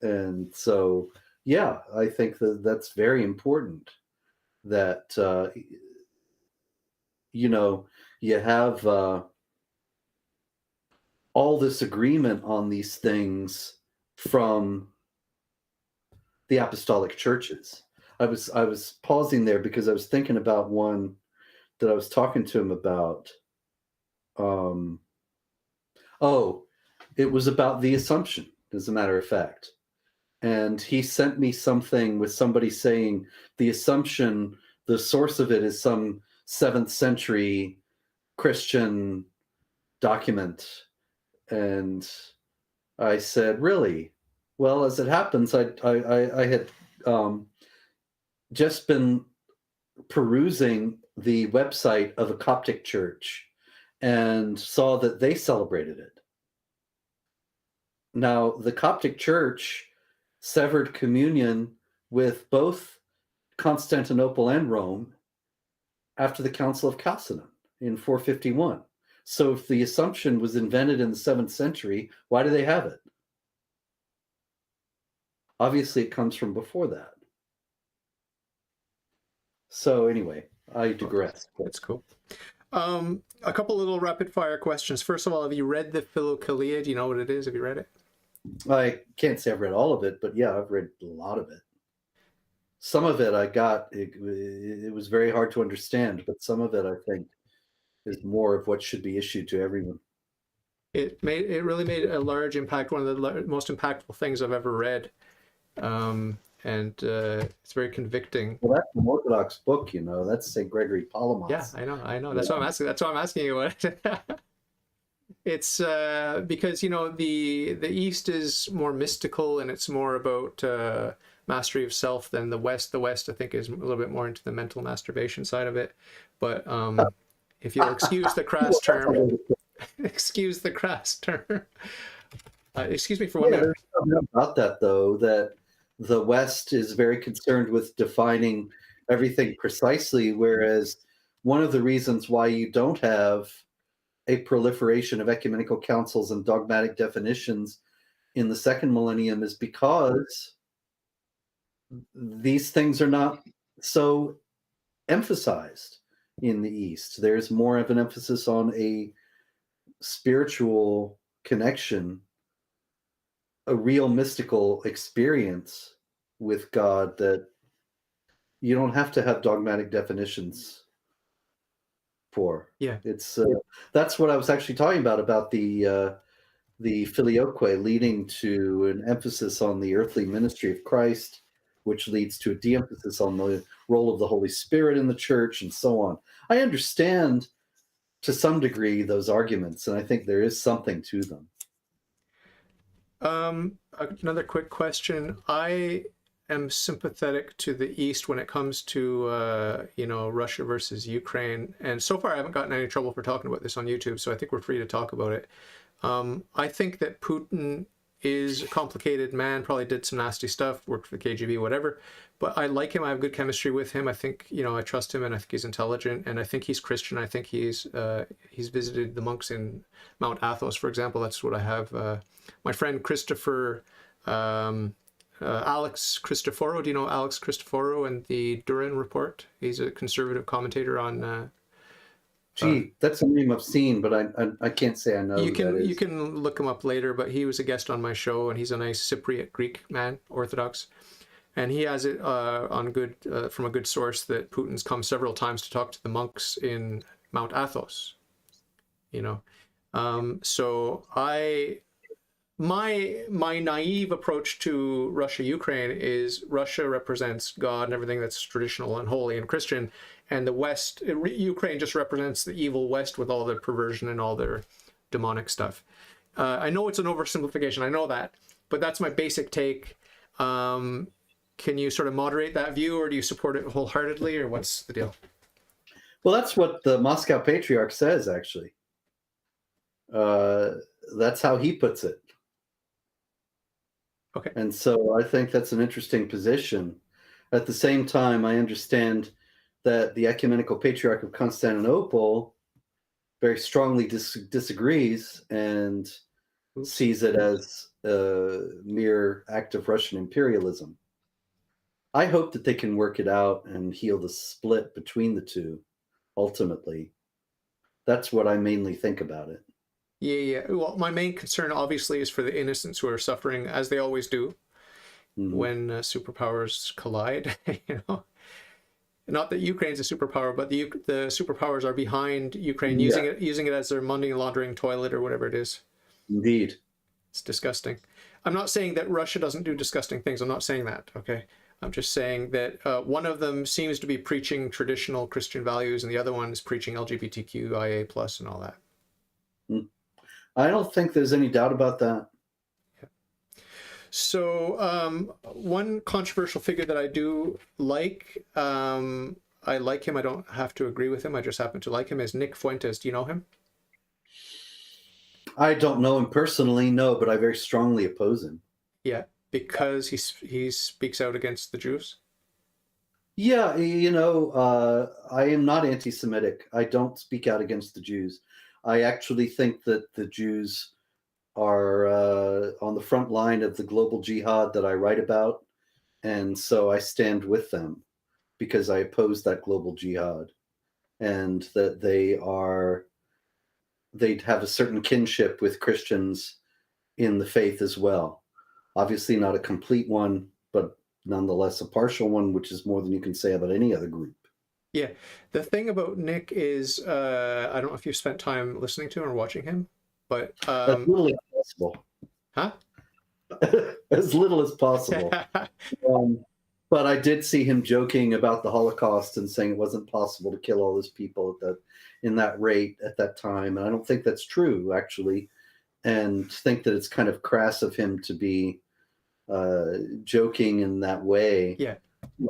And so, yeah, I think that that's very important that, you know, you have all this agreement on these things from the apostolic churches. I was pausing there because I was thinking about one that I was talking to him about. Um, oh, it was about the Assumption, as a matter of fact. And he sent me something with somebody saying the Assumption, the source of it is some 7th century Christian document. And I said, really? Well, as it happens, I had um, just been perusing the website of a Coptic church and saw that they celebrated it. Now, the Coptic church severed communion with both Constantinople and Rome after the Council of Chalcedon in 451. So if the Assumption was invented in the 7th century, why do they have it? Obviously, it comes from before that. So anyway, I digress. That's cool. A couple little rapid fire questions. First of all, have you read the Philokalia? Do you know what it is? Have you read it? I can't say I've read all of it, but yeah, I've read a lot of it. Some of it I got, it was very hard to understand, but some of it I think is more of what should be issued to everyone. It really made a large impact. One of the most impactful things I've ever read, and it's very convicting. Well, that's an Orthodox book, you know. That's St. Gregory Palamas. Yeah, I know. That's why I'm asking. That's why I'm asking you what. It's because the East is more mystical and it's more about mastery of self than the West. The West, I think, is a little bit more into the mental masturbation side of it. But if you'll excuse the crass term, excuse the crass term. Excuse me for 1 minute. There's something about that, though, that the West is very concerned with defining everything precisely, whereas one of the reasons why you don't have a proliferation of ecumenical councils and dogmatic definitions in the second millennium is because these things are not so emphasized in the East. There's more of an emphasis on a spiritual connection, a real mystical experience with God that you don't have to have dogmatic definitions for. Yeah. It's that's what I was actually talking about the filioque leading to an emphasis on the earthly ministry of Christ, which leads to a de-emphasis on the role of the Holy Spirit in the church and so on. I understand to some degree those arguments, and I think there is something to them. Another quick question. I am sympathetic to the East when it comes to Russia versus Ukraine, and so far I haven't gotten any trouble for talking about this on YouTube, so I think we're free to talk about it. I think that Putin is a complicated man, probably did some nasty stuff, worked for the KGB, whatever, but I like him. I have good chemistry with him. I think, I trust him, and I think he's intelligent, and I think he's Christian. I think he's visited the monks in Mount Athos, for example. That's what I have. My friend Christopher, Alex Cristoforo. Do you know Alex Cristoforo and the Durin Report? He's a conservative commentator on. That's a name I've seen, but I can't say I know you who that is. You can look him up later, but he was a guest on my show, and he's a nice Cypriot Greek man, Orthodox, and he has it on good from a good source that Putin's come several times to talk to the monks in Mount Athos. So my naive approach to Russia-Ukraine is Russia represents God and everything that's traditional and holy and Christian, and the West, Ukraine just represents the evil West with all their perversion and all their demonic stuff. I know it's an oversimplification, I know that, but that's my basic take. Can you sort of moderate that view, or do you support it wholeheartedly, or what's the deal? Well, that's what the Moscow Patriarch says, actually. That's how he puts it. Okay. And so I think that's an interesting position. At the same time, I understand that the Ecumenical Patriarch of Constantinople very strongly disagrees, and Oops. sees it as a mere act of Russian imperialism. I hope that they can work it out and heal the split between the two, ultimately. That's what I mainly think about it. Yeah, yeah. Well, my main concern obviously is for the innocents who are suffering, as they always do Mhm. when superpowers collide. You know, not that Ukraine's a superpower, but the superpowers are behind Ukraine Yeah, using it as their money laundering toilet or whatever it is. indeed. It's disgusting. I'm not saying that Russia doesn't do disgusting things. I'm not saying that. Okay. I'm just saying that one of them seems to be preaching traditional Christian values, and the other one is preaching LGBTQIA plus and all that. Mm. I don't think there's any doubt about that. So one controversial figure that I do like, I like him. I don't have to agree with him. I just happen to like him. Is Nick Fuentes. Do you know him? I don't know him personally, no, but I very strongly oppose him. Yeah, because he speaks out against the Jews. Yeah, I am not anti-Semitic. I don't speak out against the Jews. I actually think that the Jews are on the front line of the global jihad that I write about, and so I stand with them because I oppose that global jihad, and that they'd have a certain kinship with Christians in the faith as well. Obviously, not a complete one, but nonetheless a partial one, which is more than you can say about any other group. Yeah, the thing about Nick is, I don't know if you've spent time listening to him or watching him, but As little as possible. huh? As little as possible. Um, but I did see him joking about the Holocaust and saying it wasn't possible to kill all those people in that rate at that time. And I don't think that's true, actually, and think that it's kind of crass of him to be joking in that way. Yeah,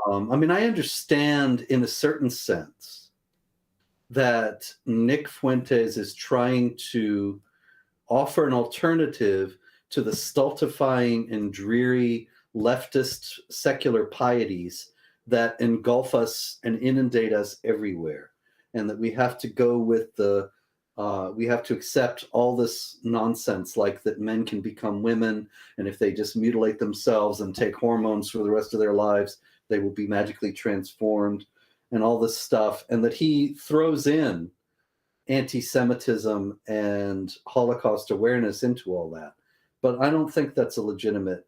I mean, I understand in a certain sense that Nick Fuentes is trying to offer an alternative to the stultifying and dreary leftist secular pieties that engulf us and inundate us everywhere. And that we have to go with we have to accept all this nonsense, like that men can become women, and if they just mutilate themselves and take hormones for the rest of their lives, they will be magically transformed, and all this stuff. And that he throws in anti-Semitism and Holocaust awareness into all that. But I don't think that's a legitimate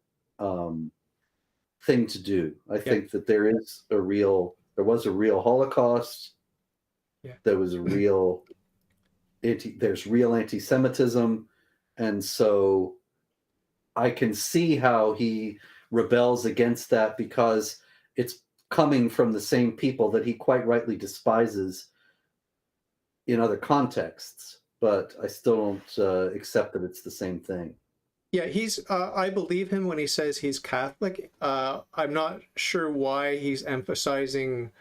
thing to do. I think that there was a real Holocaust. yeah, There was a real there's real anti-Semitism, and so I can see how he rebels against that because it's coming from the same people that he quite rightly despises in other contexts, but I still don't accept that it's the same thing. yeah. He's. I believe him when he says he's Catholic. I'm not sure why he's emphasizing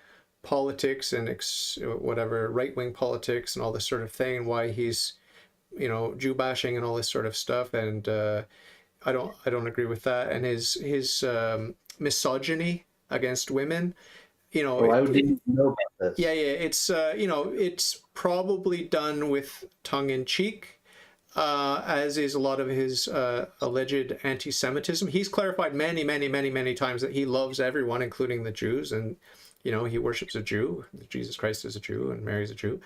politics and whatever right-wing politics and all this sort of thing, and why he's, Jew bashing and all this sort of stuff. And I don't agree with that. And his misogyny against women. Oh, I didn't know about Yeah, this. yeah. It's probably done with tongue in cheek, as is a lot of his alleged anti-Semitism. He's clarified many, many, many, many times that he loves everyone, including the Jews, and he worships a Jew. Jesus Christ is a Jew, and Mary's a Jew.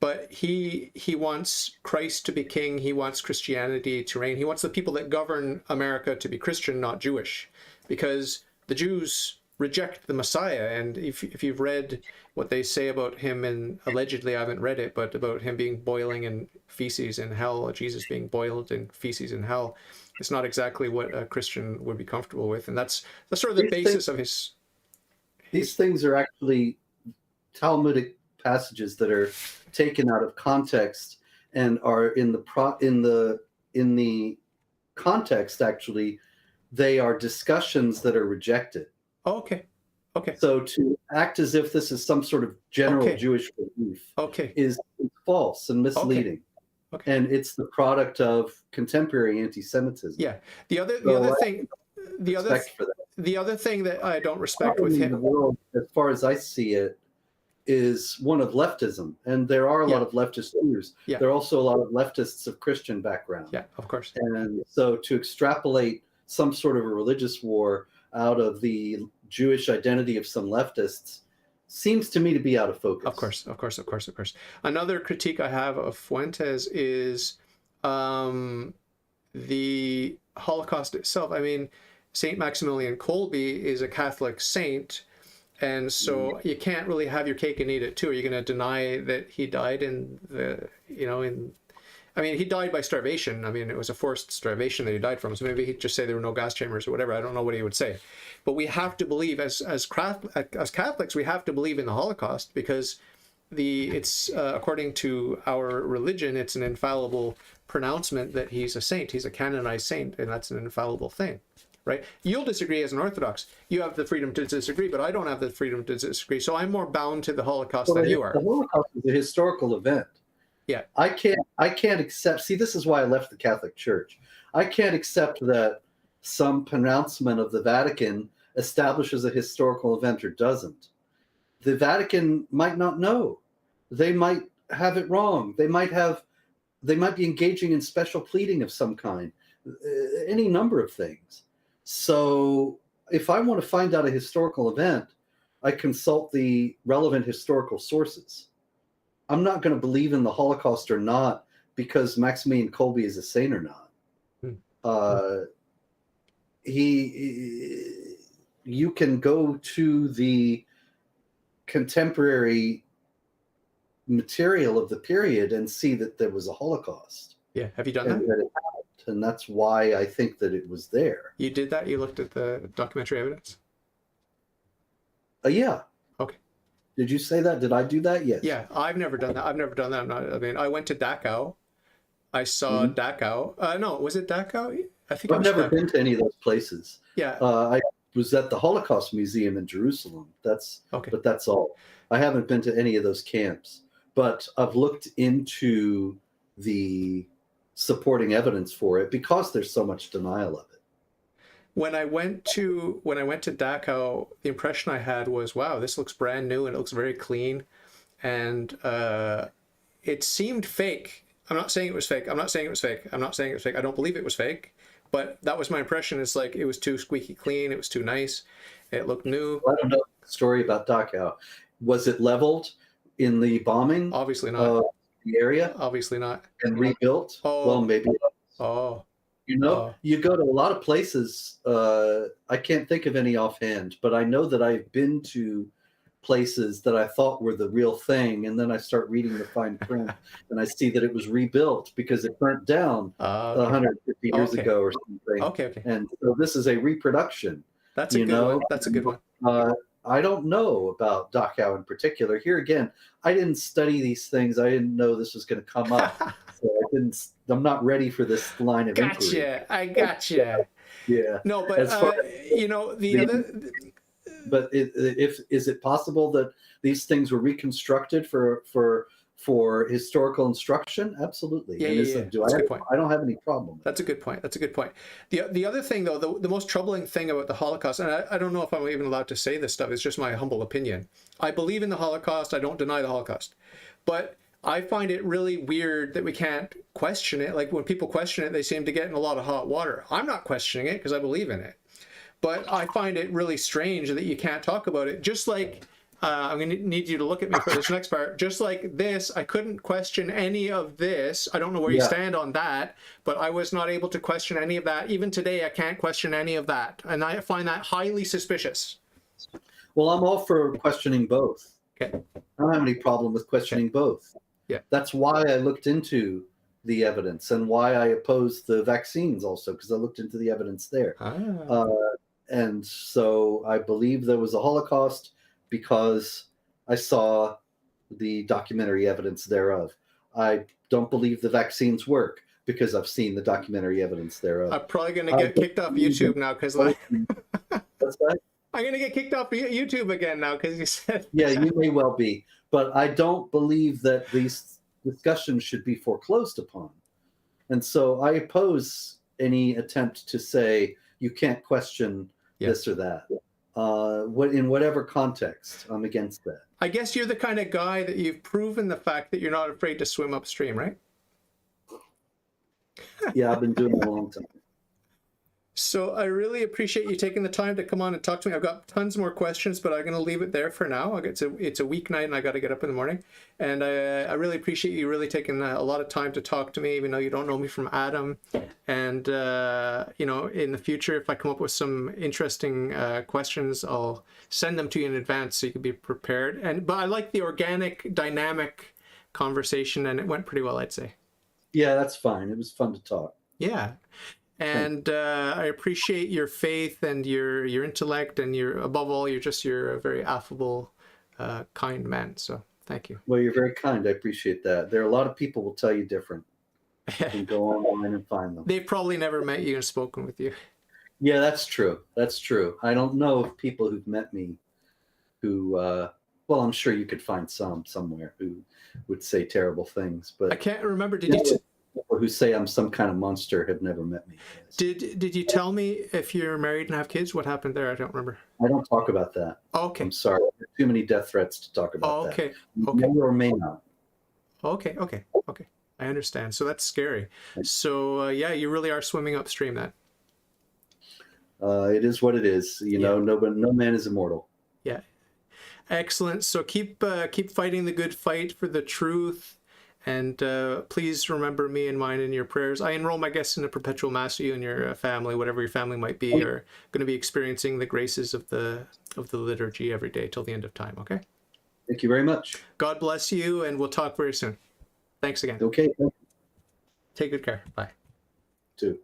But he wants Christ to be king. He wants Christianity to reign. He wants the people that govern America to be Christian, not Jewish, because the Jews reject the Messiah. And if you've read what they say about him, and allegedly I haven't read it, but about him being boiling in feces in hell, Jesus being boiled in feces in hell, it's not exactly what a Christian would be comfortable with. And that's sort of the basis of These things are actually Talmudic passages that are taken out of context and are in the context. Actually, they are discussions that are rejected. Oh, okay. Okay. So to act as if this is some sort of general Okay. Jewish belief Okay. is false and misleading. Okay. And it's the product of contemporary anti-Semitism. Yeah. The other thing the other thing that I don't respect with him. The world, as far as I see it, is one of leftism, and there are a lot of leftist leaders. Yeah. There are also a lot of leftists of Christian background. Yeah, of course. And so to extrapolate some sort of a religious war out of the Jewish identity of some leftists seems to me to be out of focus. Of course, of course, of course, of course. Another critique I have of Fuentes is the Holocaust itself. I mean, Saint Maximilian Kolbe is a Catholic saint, and so you can't really have your cake and eat it too. Are you going to deny that he died in the, I mean, he died by starvation. I mean, it was a forced starvation that he died from. So maybe he'd just say there were no gas chambers or whatever. I don't know what he would say. But we have to believe, as Catholics, we have to believe in the Holocaust, because it's according to our religion, it's an infallible pronouncement that he's a saint. He's a canonized saint, and that's an infallible thing, right? You'll disagree as an Orthodox. You have the freedom to disagree, but I don't have the freedom to disagree. So I'm more bound to the Holocaust than you are. The Holocaust is a historical event. Yeah. I can't accept, see, this is why I left the Catholic Church. I can't accept that some pronouncement of the Vatican establishes a historical event or doesn't. The Vatican might not know. They might have it wrong. They might be engaging in special pleading of some kind, any number of things. So if I want to find out a historical event, I consult the relevant historical sources. I'm not going to believe in the Holocaust or not because Maximilian Kolbe is a saint or not. You can go to the contemporary material of the period and see that there was a Holocaust. Yeah, have you done that? And that's why I think that it was there. You did that? You looked at the documentary evidence? Yeah. Okay. Did you say that? Did I do that? Yes. Yeah, I've never done that. I mean, I went to Dachau. I saw Dachau. No, was it Dachau? I think I've never been to any of those places. Yeah. I was at the Holocaust Museum in Jerusalem. But that's all. I haven't been to any of those camps, but I've looked into the supporting evidence for it because there's so much denial of it. When I went to Dachau, the impression I had was, wow, this looks brand new and it looks very clean, and it seemed fake. I'm not saying it was fake. I don't believe it was fake, but that was my impression. It's like it was too squeaky clean. It was too nice. It looked new. I don't know the story about Dachau. Was it leveled in the bombing? Obviously not. The area? Obviously not. And rebuilt? Oh. Well, maybe. Oh. You go to a lot of places. I can't think of any offhand, but I know that I've been to places that I thought were the real thing, and then I start reading the fine print, and I see that it was rebuilt because it burnt down 150 years ago or something. Okay. And so this is a reproduction. That's a good one. That's a good one. I don't know about Dachau in particular. Here again, I didn't study these things. I didn't know this was going to come up. So I'm not ready for this line of inquiry. I gotcha. Yeah. No, but But is it possible that these things were reconstructed for historical instruction? Absolutely. Yeah. I don't have any problem with That's a good point. The other thing, though, the most troubling thing about the Holocaust, and I don't know if I'm even allowed to say this stuff, it's just my humble opinion. I believe in the Holocaust. I don't deny the Holocaust. But I find it really weird that we can't question it. Like when people question it, they seem to get in a lot of hot water. I'm not questioning it because I believe in it. But I find it really strange that you can't talk about it. Just like, I'm going to need you to look at me for this next part. Just like this, I couldn't question any of this. I don't know where you stand on that, but I was not able to question any of that. Even today, I can't question any of that. And I find that highly suspicious. Well, I'm all for questioning both. Okay. I don't have any problem with questioning both. Yeah. That's why I looked into the evidence and why I opposed the vaccines also, because I looked into the evidence there. And so I believe there was a Holocaust because I saw the documentary evidence thereof. I don't believe the vaccines work because I've seen the documentary evidence thereof. I'm probably going to get kicked off YouTube now because That's right. I'm going to get kicked off YouTube again now because you said Yeah, you may well be. But I don't believe that these discussions should be foreclosed upon. And so I oppose any attempt to say you can't question this or that. in whatever context. I'm against that. I guess you're the kind of guy that you've proven the fact that you're not afraid to swim upstream, right? Yeah, I've been doing it a long time. So I really appreciate you taking the time to come on and talk to me. I've got tons more questions, but I'm going to leave it there for now. It's a weeknight and I got to get up in the morning. And I really appreciate you really taking a lot of time to talk to me, even though you don't know me from Adam. And, you know, in the future, if I come up with some interesting questions, I'll send them to you in advance so you can be prepared. But I like the organic, dynamic conversation, and it went pretty well, I'd say. Yeah, that's fine. It was fun to talk. Yeah. And I appreciate your faith and your intellect, and above all, you're a very affable, kind man. So thank you. Well, you're very kind. I appreciate that. There are a lot of people will tell you different. You can go online and find them. They've probably never met you and spoken with you. Yeah, that's true. That's true. I don't know of people who've met me who, well, I'm sure you could find some somewhere who would say terrible things, but I can't remember. people who say I'm some kind of monster have never met me. Did you tell me if you're married and have kids? What happened there? I don't remember. I don't talk about that. Okay. I'm sorry. There are too many death threats to talk about that. Okay. May or may not. Okay. I understand. So that's scary. So yeah, you really are swimming upstream then. It is what it is. You know, no man is immortal. Yeah. Excellent. So keep fighting the good fight for the truth. And please remember me and mine in your prayers. I enroll my guests in a perpetual mass. You and your family, whatever your family might be, are going to be experiencing the graces of the liturgy every day till the end of time. Okay. Thank you very much. God bless you, and we'll talk very soon. Thanks again. Okay. Take good care. Bye. Too.